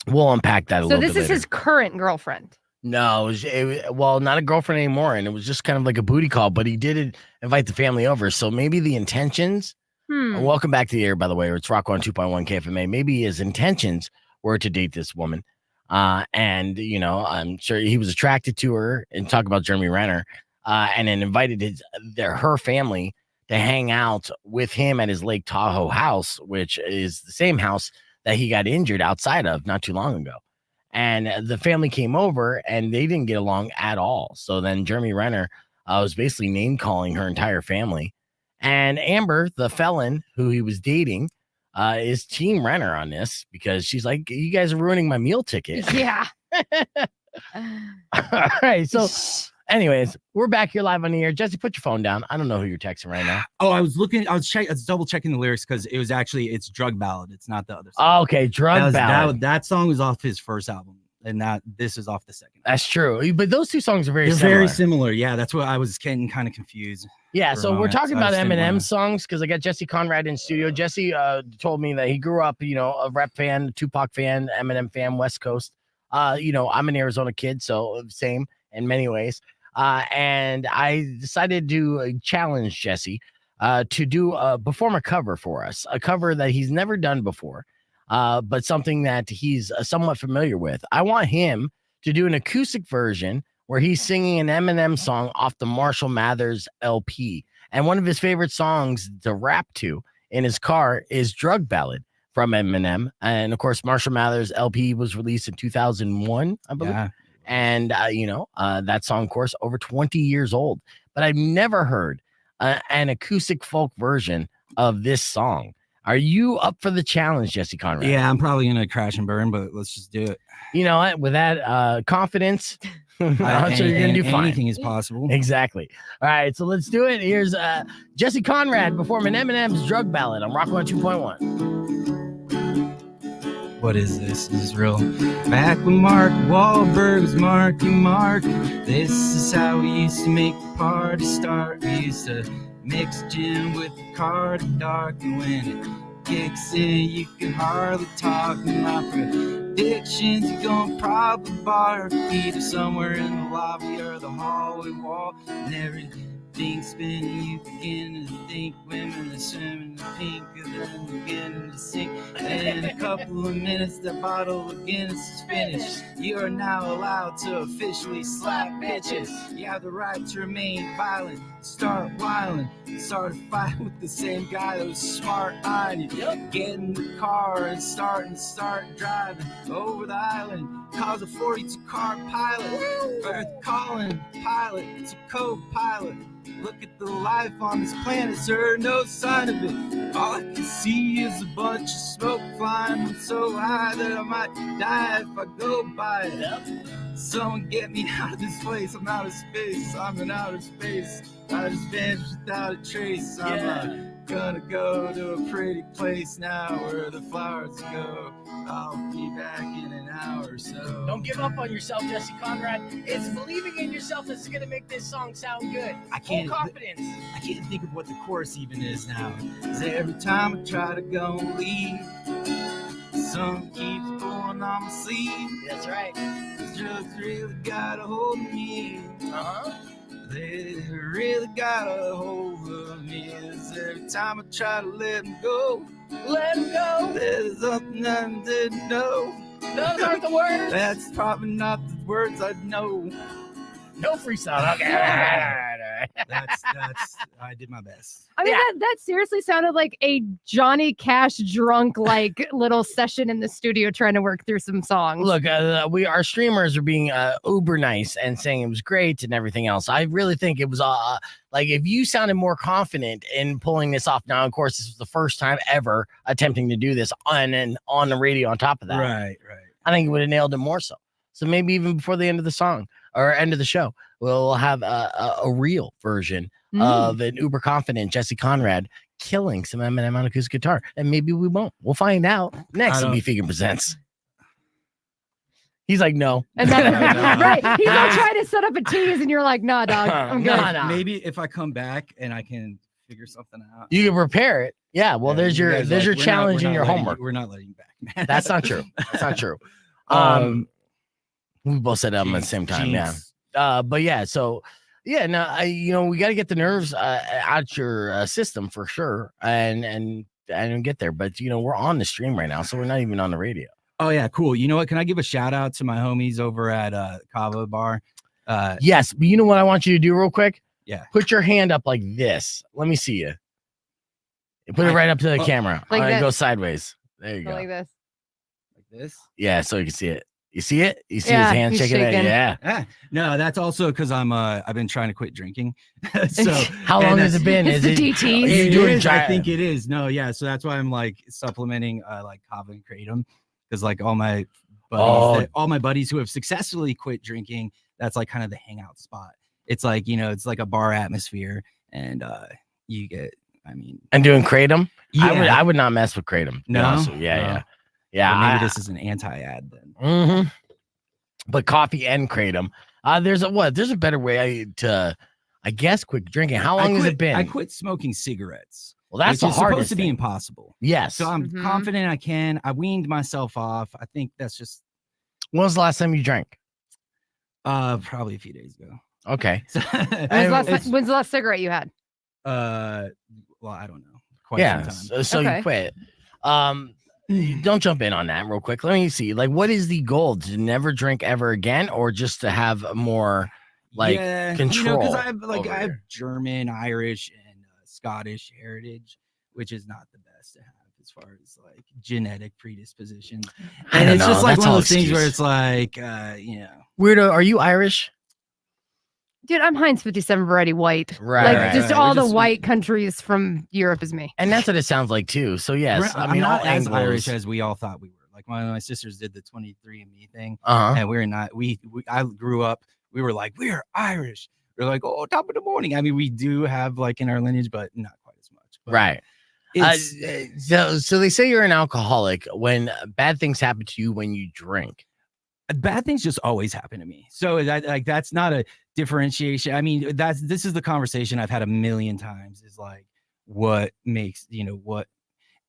we'll unpack that a little bit. So this is his current girlfriend. No, it was not a girlfriend anymore, and it was just kind of like a booty call, but he did invite the family over. So maybe the intentions, welcome back to the air, by the way, it's Rock on 2.1 KFMA. Maybe his intentions were to date this woman. And I'm sure he was attracted to her, and talk about Jeremy Renner, and then invited her family to hang out with him at his Lake Tahoe house, which is the same house that he got injured outside of not too long ago. And the family came over and they didn't get along at all. So then Jeremy Renner was basically name calling her entire family. And Amber, the felon who he was dating, is Team Renner on this because she's like, you guys are ruining my meal ticket. Yeah. All right. So, anyways, we're back here live on the air. Jesse, put your phone down. I don't know who you're texting right now. Oh, I was double checking the lyrics because it's drug ballad. It's not the other song. Oh, okay, drug ballad. That song was off his first album, and this is off the second. That's true. But those two songs are They're very similar. Yeah, that's what I was getting kind of confused. Yeah, so we're talking about Eminem songs because I got Jesse Konrad in studio. Jesse told me that he grew up, a rap fan, a Tupac fan, Eminem fan, West Coast. I'm an Arizona kid, so same in many ways. And I decided to challenge Jesse to perform a cover for us, a cover that he's never done before, but something that he's somewhat familiar with. I want him to do an acoustic version where he's singing an Eminem song off the Marshall Mathers LP. And one of his favorite songs to rap to in his car is Drug Ballad from Eminem. And of course, Marshall Mathers LP was released in 2001, I believe. Yeah. And, that song, of course, over 20 years old. But I've never heard an acoustic folk version of this song. Are you up for the challenge, Jesse Konrad? Yeah, I'm probably going to crash and burn, but let's just do it. You know what? With that confidence, I'm sure you're going to do fine. Anything is possible. Exactly. All right, so let's do it. Here's Jesse Konrad performing Eminem's Drug Ballad on Rock 102.1. What is this? This is real. Back when Mark Wahlberg was Marky Mark, this is how we used to make the party start. We used to mix gin with the card dark, and when it kicks in, you can hardly talk. And my predictions, you're gonna probably bar feet or somewhere in the lobby or the hallway wall, and everything's spinning. You begin to think women are swimming in pink, and then beginning to sink. And in a couple of minutes, the bottle of Guinness is finished. You are now allowed to officially slap bitches. You have the right to remain violent, start whiling, start a fight with the same guy that was smart on you. Get in the car and start driving over the island. Cause a 42-car pilot, Earth calling pilot, it's a co-pilot. Look at the life on this planet, sir, no sign of it. All I can see is a bunch of smoke flying so high that I might die if I go by it. Someone get me out of this place, I'm out of space, I'm in outer space. I just vanished without a trace. I'm gonna go to a pretty place now where the flowers go. I'll be back in an hour or so. Don't give up on yourself, Jesse Konrad. It's believing in yourself that's gonna make this song sound good. Full confidence. I can't think of what the chorus even is now. 'Cause every time I try to go and leave, sun keeps pulling on my sleeve. That's right. The drugs really got a hold of me. Uh-huh. They really got a hold of me. Every time I try to let them go, there's something I didn't know. Those aren't the words. That's probably not the words I know. No freestyle. Okay. That's I did my best. I mean, that seriously sounded like a Johnny Cash drunk little session in the studio trying to work through some songs. Look, our streamers are being uber nice and saying it was great and everything else. I really think it was if you sounded more confident in pulling this off. Now, of course, this was the first time ever attempting to do this on the radio. On top of that, right. I think it would have nailed it more so. So maybe even before the end of the song or end of the show, we'll have a real version of an uber confident Jesse Konrad killing some Eminem on acoustic guitar. And maybe we won't. We'll find out next on Beef Vegan Presents. He's like, no. And right. He's all trying to set up a tease, and you're like, nah, dog. I'm good. Nah. Maybe if I come back and I can figure something out. You can prepare it. Yeah. Well, there's your challenge and your homework. We're not letting you back, man. That's not true. That's not true. We both said that at the same time. Jinx. Yeah. But yeah, so yeah, no, we got to get the nerves out your system for sure, and get there. But we're on the stream right now, so we're not even on the radio. Oh yeah, cool. You know what? Can I give a shout out to my homies over at Kava Bar? Yes, but you know what I want you to do real quick? Yeah. Put your hand up like this. Let me see you. Put it right up to the camera. Like go sideways. There you go. Like this. Like this? Yeah, so you can see it. You see it? You see Yeah, his hand he's shaking? shaking. Yeah. No, that's also because I've been trying to quit drinking. So How long has it been? It's Is the it? DTs. You're It doing is, dry- I think it is. No, yeah. So that's why I'm like supplementing like kava and kratom, because like all my buddies who have successfully quit drinking, that's like kind of the hangout spot. It's like, it's like a bar atmosphere, and you get, And doing kratom? yeah. I would not mess with kratom. No? Also. No. Yeah. Well, maybe this is an anti-ad then. Mm-hmm. But coffee and kratom. There's a better way to, I guess, quit drinking. How long has it been? I quit smoking cigarettes. Well, that's which the is hardest supposed to be thing. impossible. Yes. So I'm confident I can. I weaned myself off. I think that's just. When was the last time you drank? Probably a few days ago. Okay. When's the last cigarette you had? Well, I don't know. Quite some time. So Okay. you quit. Don't jump in on that real quick. Let me see. Like, what is the goal? To never drink ever again, or just to have more control? Because I have over I have it? German, Irish, and Scottish heritage, which is not the best to have as far as like genetic predispositions. I And don't it's know. just like That's one of all those things where excuse. it's like, Weirdo, are you Irish? Dude, I'm Heinz 57 variety white. Right, Like just right. all We're the just- white countries from Europe is me. And that's what it sounds like too. So yes, I'm not all as Anglos- Irish as we all thought we were. Like one of my sisters did the 23andMe thing, Uh-huh. and we're not. I grew up. We were like, we are Irish. We're like, oh, top of the morning. I mean, we do have like in our lineage, but not quite as much. But Right. it's- So they say you're an alcoholic when bad things happen to you when you drink. bad things just always happen to me. So that's not a differentiation. I mean, this is the conversation I've had a million times, is like what makes, what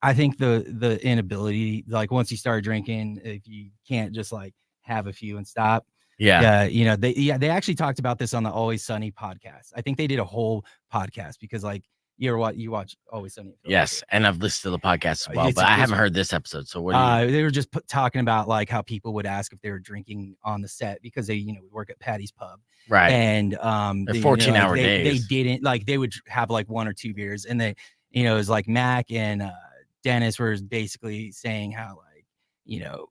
I think the inability, like once you start drinking, if you can't just like have a few and stop. Yeah. They actually talked about this on the Always Sunny podcast. I think they did a whole podcast because like you watch Always Sunny. Yes, and I've listened to the podcast as well, It's- but I it's- haven't heard this episode. So what? Do you, They were just talking about like how people would ask if they were drinking on the set because they, we work at Patty's Pub, right. and They're 14-hour they days. didn't like, they would have like 1 or 2 beers, and they, it was like Mac and Dennis were basically saying how like,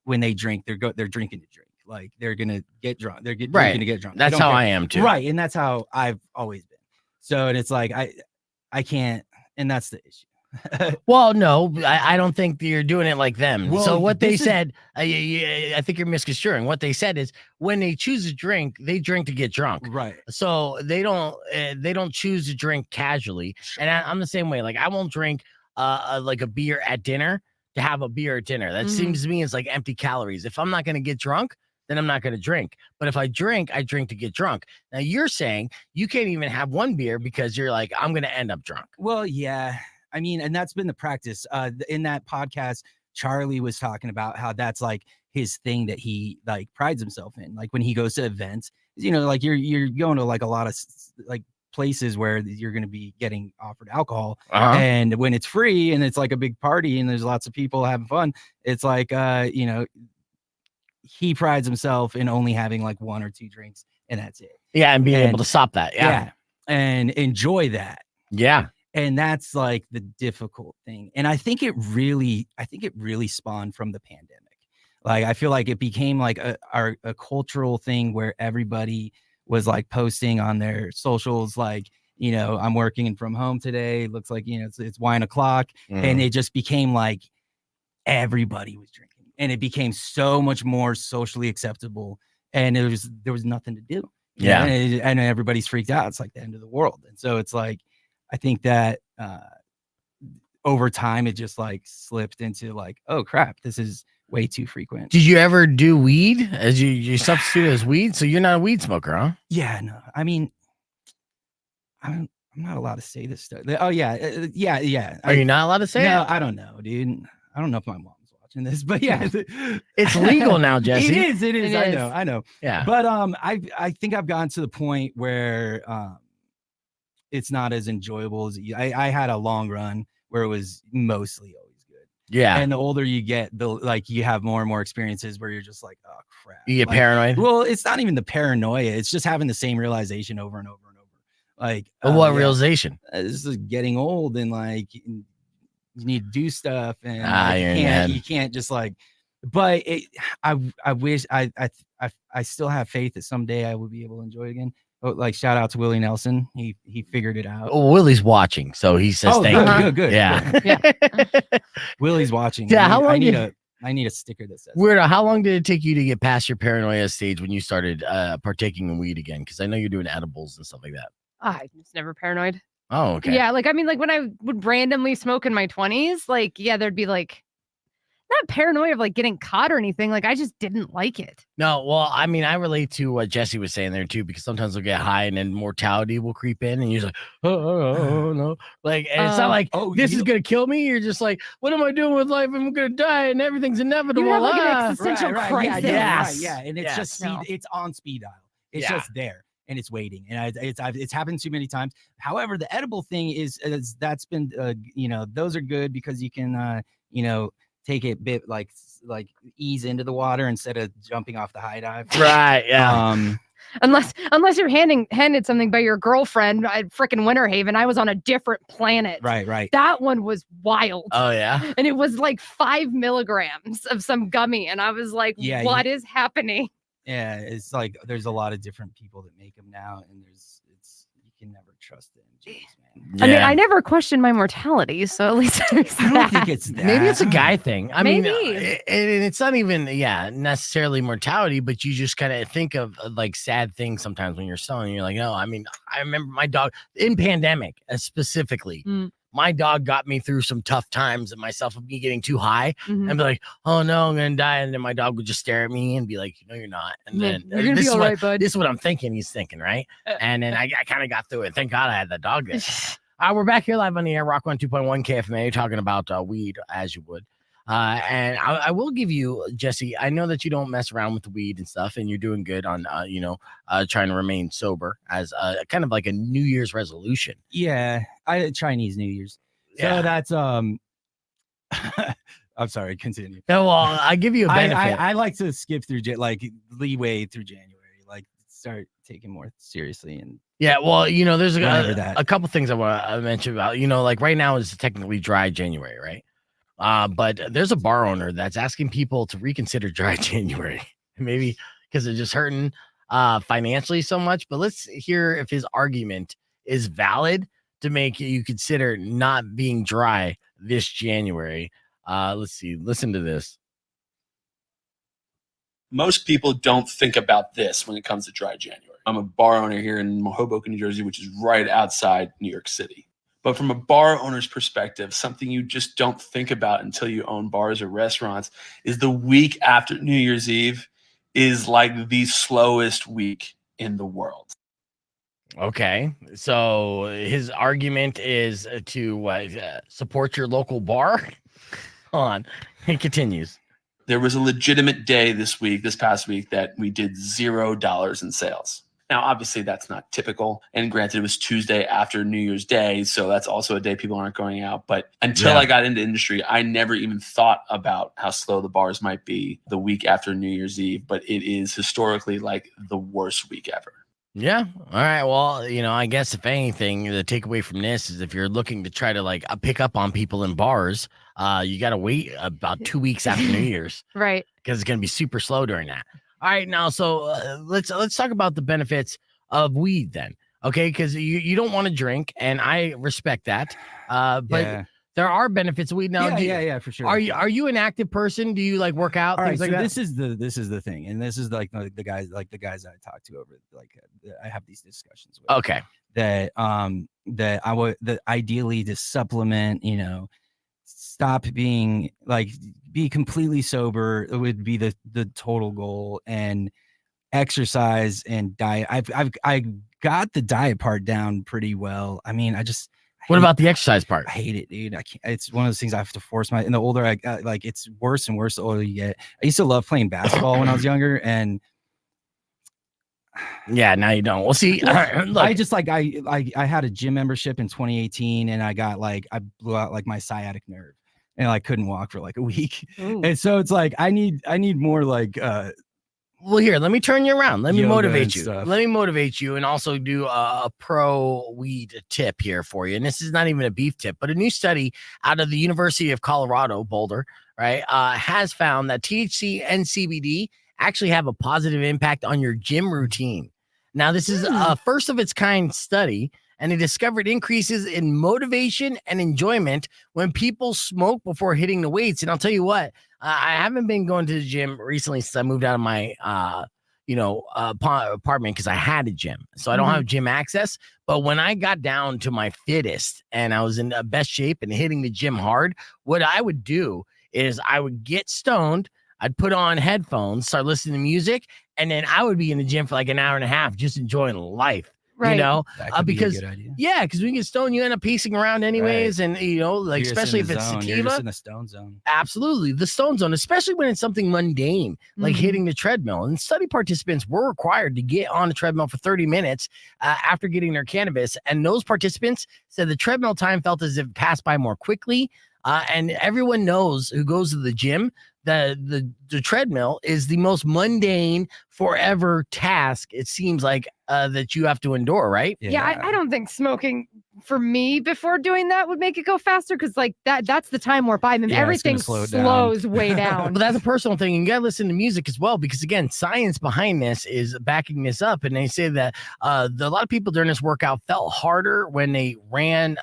when they drink, they're drinking to drink, like they're gonna get drunk, drinking to get drunk. That's They don't how care. I am too. Right, and that's how I've always been. So, and it's like I can't, and that's the issue. Well, no, I don't think that you're doing it like them. Well, so what they this is- said, I think you're misconstruing. What they said is when they choose to drink, they drink to get drunk. Right. So they don't choose to drink casually. And I'm the same way. Like I won't drink like a beer at dinner to have a beer at dinner. That seems to me as like empty calories. If I'm not going to get drunk, then I'm not going to drink. But if I drink to get drunk. Now you're saying you can't even have 1 beer because you're like, I'm going to end up drunk. Well, yeah. I mean, and that's been the practice. In that podcast, Charlie was talking about how that's like his thing that he like prides himself in. Like when he goes to events, like you're going to like a lot of like places where you're going to be getting offered alcohol, and when it's free and it's like a big party and there's lots of people having fun, it's like he prides himself in only having like 1 or 2 drinks and that's it. Yeah, and being able to stop that. Yeah. And enjoy that. Yeah. And that's like the difficult thing. And I think it really spawned from the pandemic. Like, I feel like it became like a cultural thing where everybody was like posting on their socials, like, I'm working from home today. Looks like, it's wine o'clock. And it just became like everybody was drinking, and it became so much more socially acceptable. And there was nothing to do. Yeah. And everybody's freaked out. It's like the end of the world. And so it's like, I think that over time, it just like slipped into like, oh crap, this is way too frequent. Did you ever do weed as you substitute as weed? So you're not a weed smoker, huh? Yeah, no. I mean, I'm not allowed to say this stuff. Oh yeah, yeah. Are you not allowed to say No, it? I don't know, dude. I don't know if my mom's watching this, but yeah, It's legal now, Jesse. It is. It I know. Yeah. But I think I've gotten to the point where it's not as enjoyable as I had a long run where it was mostly always good. Yeah. And the older you get, you have more and more experiences where you're just like, oh crap. You get Like, paranoid. well, it's not even the paranoia. It's just having the same realization over and over and over. Like, But what yeah, realization? this is getting old, and like you need to do stuff, and Ah, you're in your head. you can't just like but I wish I still have faith that someday I would be able to enjoy it again. Oh, like shout out to Willie Nelson. He figured it out. Oh, Willie's watching, so he says thank you. Good. Yeah. Willie's watching. Yeah, how long I need a sticker that says Weirdo, how long did it take you to get past your paranoia stage when you started partaking in weed again? Because I know you're doing edibles and stuff like that. I was never paranoid. Oh, okay. Yeah, like I mean, like when I would randomly smoke in my 20s, like yeah, there'd be like not paranoia of like getting caught or anything. Like I just didn't like it. No, well, I mean, I relate to what Jesse was saying there too, because sometimes we'll get high and then mortality will creep in, and you're like, oh no, like, and it's not like this is gonna kill me. You're just like, what am I doing with life? I'm gonna die, and everything's inevitable. You have like an existential crisis. Yeah, and it's just speed. It's on speed dial. It's just there. And it's waiting, and it's happened too many times. However, the edible thing is that's been those are good because you can take it bit like ease into the water instead of jumping off the high dive. Right. Yeah. Unless you're handed something by your girlfriend at frickin' Winter Haven. I was on a different planet. Right. That one was wild. Oh yeah. And it was like 5 milligrams of some gummy, and I was like, what is happening? Yeah, it's like there's a lot of different people that make them now, and you can never trust the MJs, man. Yeah. I mean, I never questioned my mortality, so at least I don't think it's that. Maybe it's a guy thing. I mean, Maybe. it's not even necessarily mortality, but you just kind of think of like sad things sometimes when you're selling. You're like, no, I mean, I remember my dog in pandemic specifically. My dog got me through some tough times and myself of me getting too high and be like, oh no, I'm gonna die. And then my dog would just stare at me and be like, no, you're not. And then you're gonna be all right, bud. This is what I'm thinking he's thinking, right? And then I kind of got through it. Thank God I had that dog there. We're back here live on the air, Rock 102.1 KFMA, talking about weed as you would. And I will give you, Jesse, I know that you don't mess around with the weed and stuff, and you're doing good on, trying to remain sober as kind of like a New Year's resolution. Yeah, Chinese New Year's. So that's I'm sorry, continue. Yeah, well, I give you a benefit. I like to skip through leeway through January, like start taking more seriously and. Yeah, well, there's a couple things I want to mention about, like right now is technically dry January, right? But there's a bar owner that's asking people to reconsider dry January, maybe because they're just hurting financially so much. But let's hear if his argument is valid to make you consider not being dry this January. Let's see. Listen to this. Most people don't think about this when it comes to dry January. I'm a bar owner here in Hoboken, New Jersey, which is right outside New York City. But from a bar owner's perspective, something you just don't think about until you own bars or restaurants is the week after New Year's Eve is like the slowest week in the world. Okay. So his argument is to support your local bar. Hold on. It continues. There was a legitimate day this past week, that we did $0 in sales. Now, obviously, that's not typical. And granted, it was Tuesday after New Year's Day, so that's also a day people aren't going out. But until I got into industry, I never even thought about how slow the bars might be the week after New Year's Eve. But it is historically like the worst week ever. Yeah. All right. Well, I guess if anything, the takeaway from this is if you're looking to try to pick up on people in bars, you got to wait about 2 weeks after New Year's. Right. Because it's going to be super slow during that. All right, now, so let's talk about the benefits of weed then, okay? Because you don't want to drink, and I respect that. But there are benefits of weed now. Yeah, for sure. Are you an active person? Do you work out? All things right, like that? this is the thing, and this is the guys I talk to over I have these discussions with. Okay. That ideally to supplement, stop being be completely sober. It would be the total goal, and exercise and diet. I got the diet part down pretty well. I mean, what about the exercise part? I hate it, dude. I can't. It's one of those things I have to force and the older I got, it's worse and worse the older you get. I used to love playing basketball when I was younger, and yeah, now you don't. We'll see. Look. I had a gym membership in 2018, and I blew out my sciatic nerve, and I couldn't walk for a week. Ooh. And so it's I need more well, here, let me turn you around. Let me motivate you. Stuff. Let me motivate you and also do a pro weed tip here for you. And this is not even a beef tip, but a new study out of the University of Colorado, Boulder, right, has found that THC and CBD actually have a positive impact on your gym routine. Now, this is a first of its kind study, and they discovered increases in motivation and enjoyment when people smoke before hitting the weights. And I'll tell you what, I haven't been going to the gym recently since I moved out of my apartment because I had a gym. So I don't have gym access. But when I got down to my fittest and I was in the best shape and hitting the gym hard, what I would do is I would get stoned. I'd put on headphones, start listening to music, and then I would be in the gym for like an hour and a half, just enjoying life. Right. You know, That could be a because good idea. yeah, because when you get stoned, you end up pacing around anyways, and you know, like You're just especially in if the it's zone. You're sativa. just in the stone zone. Absolutely, the stone zone, especially when it's something mundane like hitting the treadmill. And study participants were required to get on a treadmill for 30 minutes after getting their cannabis, and those participants said the treadmill time felt as if it passed by more quickly. And everyone knows who goes to the gym that the treadmill is the most mundane forever task. It seems like that you have to endure, right? Yeah, I don't think smoking for me before doing that would make it go faster because like that's the time warp. I mean, Yeah, it's everything gonna slow down. slows way down. But that's a personal thing. And you gotta listen to music as well, because again, science behind this is backing this up. And they say that a lot of people during this workout felt harder when they ran.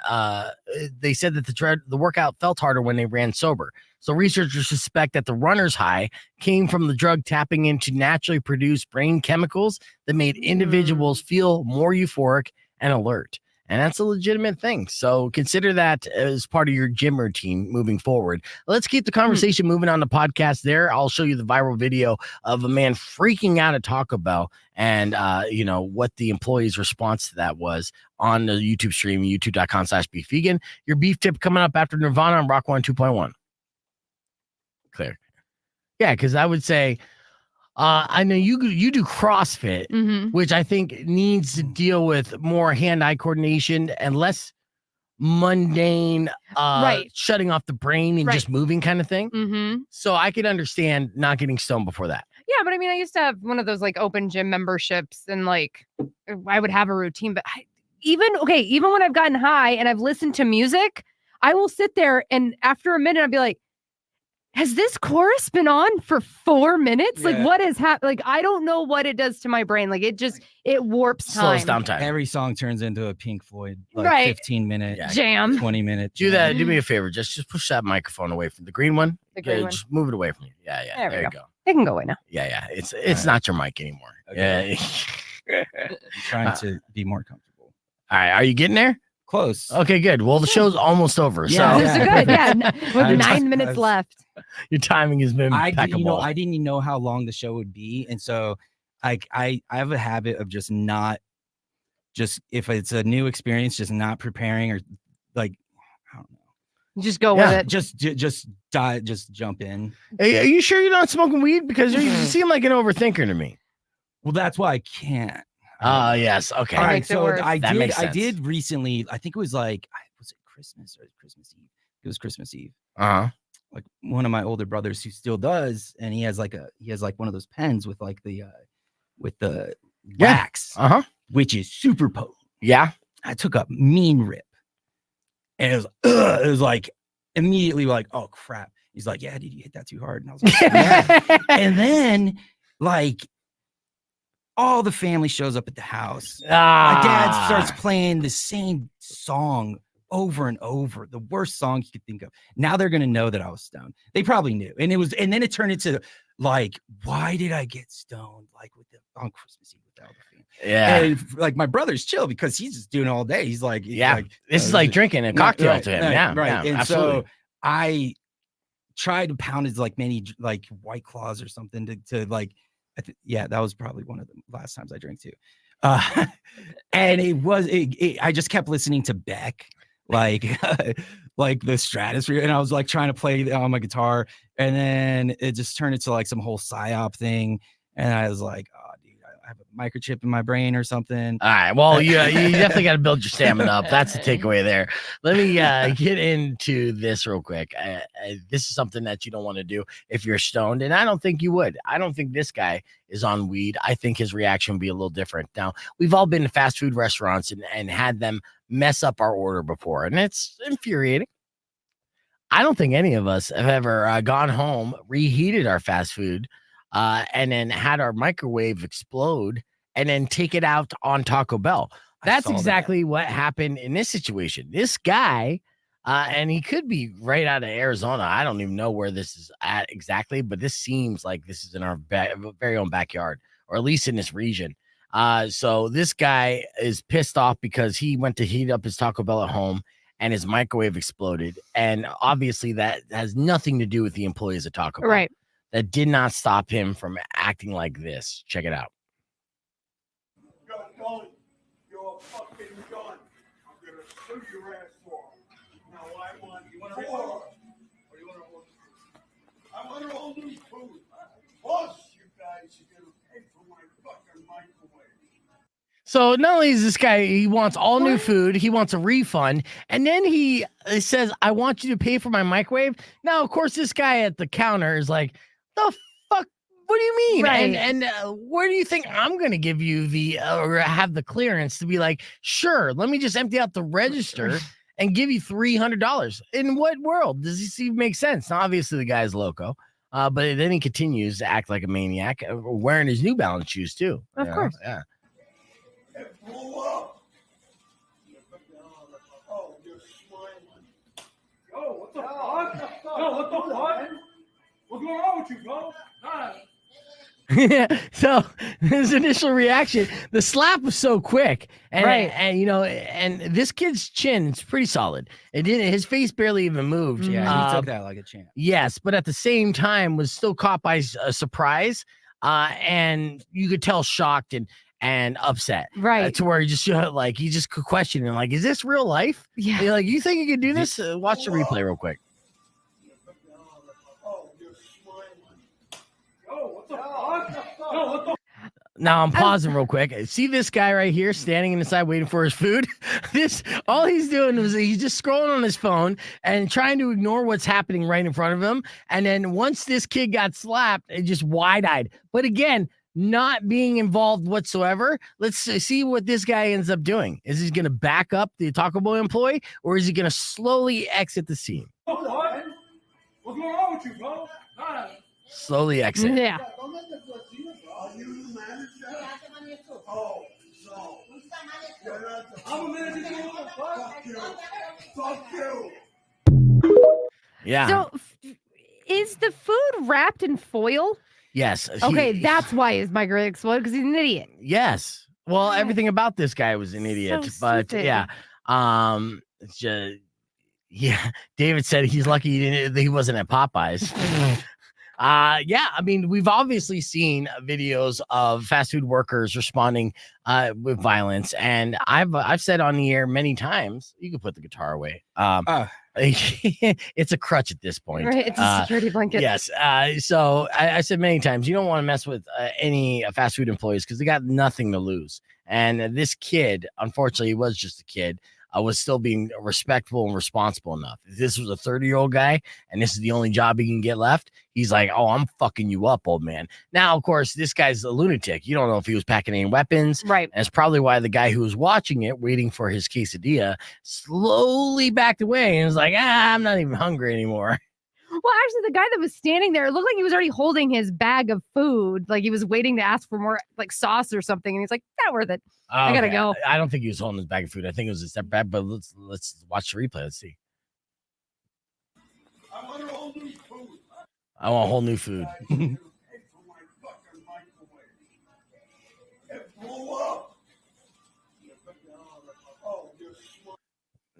They said that the workout felt harder when they ran sober. So researchers suspect that the runner's high came from the drug tapping into naturally produced brain chemicals that made individuals feel more euphoric and alert. And that's a legitimate thing. So consider that as part of your gym routine moving forward. Let's keep the conversation moving on the podcast there. I'll show you the viral video of a man freaking out at Taco Bell and, what the employee's response to that was on the YouTube stream, youtube.com/beef vegan. Your beef tip coming up after Nirvana on Rock 1 2.1. Clear. Yeah, because I would say, I know you do CrossFit, which I think needs to deal with more hand-eye coordination and less mundane, shutting off the brain and just moving kind of thing. So I could understand not getting stoned before that. Yeah, but I mean, I used to have one of those like open gym memberships, and like I would have a routine. But even when I've gotten high and I've listened to music, I will sit there and after a minute I'll be like, has this chorus been on for 4 minutes? Like, what has happened? Like, I don't know what it does to my brain. Like, it warps time. Slows down time. Every song turns into a Pink Floyd, like 15-minute jam, 20-minute. Do that. Do me a favor. Just push that microphone away from the green one. The green one. Just move it away from you. Yeah. There you go. It can go away now. Yeah. It's not your mic anymore. Okay. Yeah. I'm trying to be more comfortable. All right. Are you getting there? Close. Okay, good. Well, the show's almost over. Yeah. So This is good. Yeah. With 9 minutes left. your timing has been impeccable. I didn't even know how long the show would be. And so I have a habit of just if it's a new experience, just not preparing or like, I don't know. Just go with it. Just jump in. Hey, are you sure you're not smoking weed? Because you seem like an overthinker to me. Well, that's why I can't. Yes. Okay. All right. makes it So worse. That makes I sense. did recently, I think it was like, was it Christmas or Christmas Eve? It was Christmas Eve. Like one of my older brothers who still does, and he has like one of those pens with like the wax, which is super potent. Yeah. I took a mean rip, and it was like immediately like, oh crap. He's like, yeah, did you hit that too hard? And I was like, yeah. And then like all the family shows up at the house. My dad starts playing the same song over and over, the worst song you could think of. Now they're gonna know that I was stoned. They probably knew, and then it turned into like, why did I get stoned? Like on Christmas Eve with the other family. Yeah. And like my brother's chill because he's just doing it all day. He's like, this is like drinking a cocktail to him. Right. Yeah. And absolutely. so I tried to pound as like many like White Claws or something to like. That was probably one of the last times I drank too. And I just kept listening to Beck, like the Stratosphere. And I was like trying to play on my guitar. And then it just turned into like some whole psyop thing. And I was like, oh, dude, I have a microchip in my brain or something. All right. Well, you definitely got to build your stamina up. That's the takeaway there. Let me get into this real quick. This is something that you don't want to do if you're stoned, and I don't think you would. I don't think this guy is on weed. I think his reaction would be a little different. Now, we've all been to fast food restaurants and had them mess up our order before, and it's infuriating. I don't think any of us have ever gone home, reheated our fast food, and then had our microwave explode and then take it out on Taco Bell. That's exactly what happened in this situation. This guy, and he could be right out of Arizona. I don't even know where this is at exactly, but this seems like this is in our very own backyard, or at least in this region. So this guy is pissed off because he went to heat up his Taco Bell at home and his microwave exploded. And obviously that has nothing to do with the employees at Taco Bell. Right. That did not stop him from acting like this. Check it out. You're done. You're fucking done. I'm gonna sue your ass for it. Now you want to or you want to hold food? I want to hold new food. Plus, you guys are gonna pay for my fucking microwave. So not only is this guy, he wants all new food, he wants a refund, and then he says, I want you to pay for my microwave. Now, of course, this guy at the counter is like, the fuck? What do you mean? Right. And where do you think I'm going to give you the, or have the clearance to be like, sure, let me just empty out the register and give you $300. In what world does this even make sense? Now, obviously, the guy's loco. But then he continues to act like a maniac, wearing his New Balance shoes, too. Of course. Yeah. It blew up. Oh, you're smiling. Yo, what the fuck? Yo, what the fuck? What's going on with you, bro? So his initial reaction, the slap was so quick, and Right. and you know, and this kid's chin is pretty solid. It didn't. His face barely even moved. Yeah, he took that like a champ. Yes, but at the same time, was still caught by a surprise, and you could tell shocked and upset. Right. To where he just could question him, like, is this real life? Yeah. You're like, you think you could do this? Watch the replay real quick. Oh, you're smiling. Yo, what the fuck? Yo, what the Now I'm pausing real quick. See this guy right here standing in the side waiting for his food? All he's doing is he's just scrolling on his phone and trying to ignore what's happening right in front of him. And then once this kid got slapped, it just wide-eyed. But again, not being involved whatsoever. Let's see what this guy ends up doing. Is he going to back up the Taco Bell employee, or is he going to slowly exit the scene? fuck? What's going on with you, bro? Slowly exit. Yeah. Are you the manager? Oh, so. I'm a manager too. Fuck you. Fuck you. Yeah. So is the food wrapped in foil? Yes. Okay, that's why his microwave exploded, because he's an idiot. Yes. Well, everything about this guy was an idiot, So but stupid. yeah. It's just, yeah. David said he's lucky he wasn't at Popeyes. Yeah, I mean, we've obviously seen videos of fast food workers responding with violence, and I've said on the air many times, you can put the guitar away. It's a crutch at this point. Right. It's a security blanket. Yes. So I said many times, you don't want to mess with any fast food employees because they got nothing to lose. And this kid, unfortunately, he was just a kid, was still being respectful and responsible enough. If this was a 30-year-old guy and this is the only job he can get left, he's like, oh, I'm fucking you up, old man. Now, of course, this guy's a lunatic. You don't know if he was packing any weapons. Right. And it's probably why the guy who was watching it, waiting for his quesadilla, slowly backed away and was like, I'm not even hungry anymore. Well, actually, the guy that was standing there, it looked like he was already holding his bag of food. Like he was waiting to ask for more like sauce or something. And he's like, not worth it. I gotta go. I don't think he was holding his bag of food. I think it was a separate bag, but let's watch the replay. Let's see. I want a whole new food. I want a whole new food. Pay for my fucking microwave. It blew up. Oh, you're smart.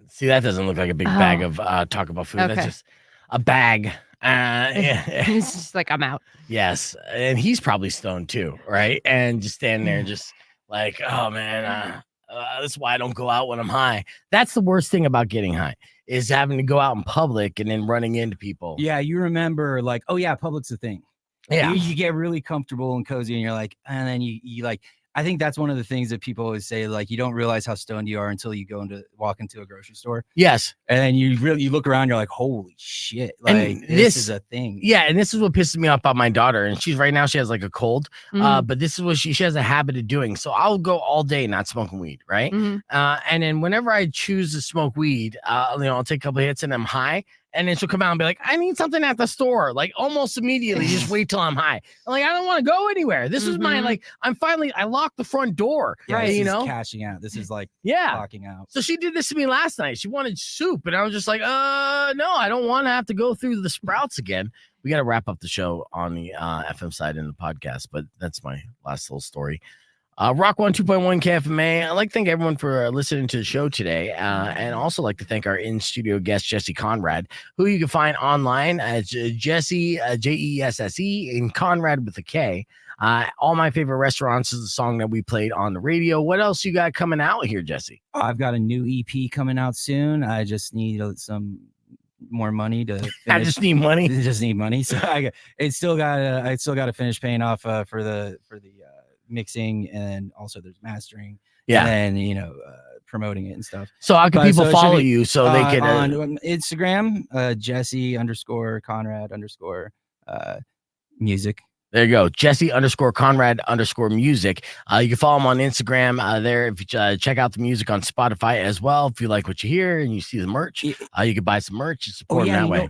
See, that doesn't look like a big bag of Taco Bell food. Okay. That's just a bag. Yeah. He's just like, I'm out. Yes, and he's probably stoned too, right? And just standing there, just like, oh man, that's why I don't go out when I'm high. That's the worst thing about getting high, is having to go out in public and then running into people. Yeah, you remember like, oh yeah, public's a thing. Yeah. You get really comfortable and cozy, and you're like, and then you like. I think that's one of the things that people always say, like, you don't realize how stoned you are until you walk into a grocery store. Yes. And then you look around, you're like, holy shit. Like And this is a thing. Yeah, and this is what pisses me off about my daughter. And she's right now, she has like a cold. Mhm. But this is what she has a habit of doing. So I'll go all day not smoking weed, right? Mhm. And then whenever I choose to smoke weed, I'll take a couple of hits and I'm high. And then she'll come out and be like, I need something at the store. Like almost immediately, just wait till I'm high. I'm like, I don't want to go anywhere. This is my, like, I locked the front door. Yeah, right. This You is know, cashing out. This is like locking out. So she did this to me last night. She wanted soup. And I was just like, no, I don't want to have to go through the Sprouts again. We got to wrap up the show on the FM side in the podcast, but that's my last little story. Rock 102.1 KFMA. I'd like to thank everyone for listening to the show today. And also like to thank our in-studio guest, Jesse Konrad, who you can find online as Jesse, Jesse, and Konrad with a K. All My Favorite Restaurants is the song that we played on the radio. What else you got coming out here, Jesse? I've got a new EP coming out soon. I just need some more money to finish. I just need money. Just need money. So I still got to finish paying off for the mixing, and also there's mastering, and then promoting it and stuff. So how can people follow you so they can on Instagram, Jesse _Konrad music. There you go, Jesse _Konrad _music. You can follow him on Instagram there. If you check out the music on Spotify as well, if you like what you hear and you see the merch, you can buy some merch and support him that way.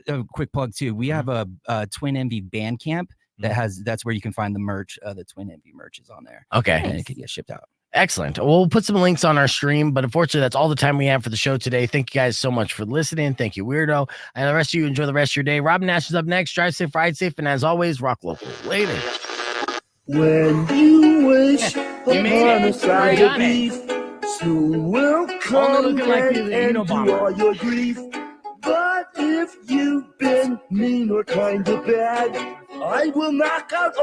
A quick plug too. We have a Twin Envy Bandcamp that's where you can find the merch. The Twin Envy merch is on there. Okay, and it can get shipped out. Excellent. We'll put some links on our stream, but unfortunately, that's all the time we have for the show today. Thank you guys so much for listening. Thank you, Weirdo. And the rest of you, enjoy the rest of your day. Robin Nash is up next. Drive safe, ride safe, and as always, rock local. Later. When you wish upon a side of beef, soon will come and end to all your grief. But if you've been mean or kind of bad, I will knock out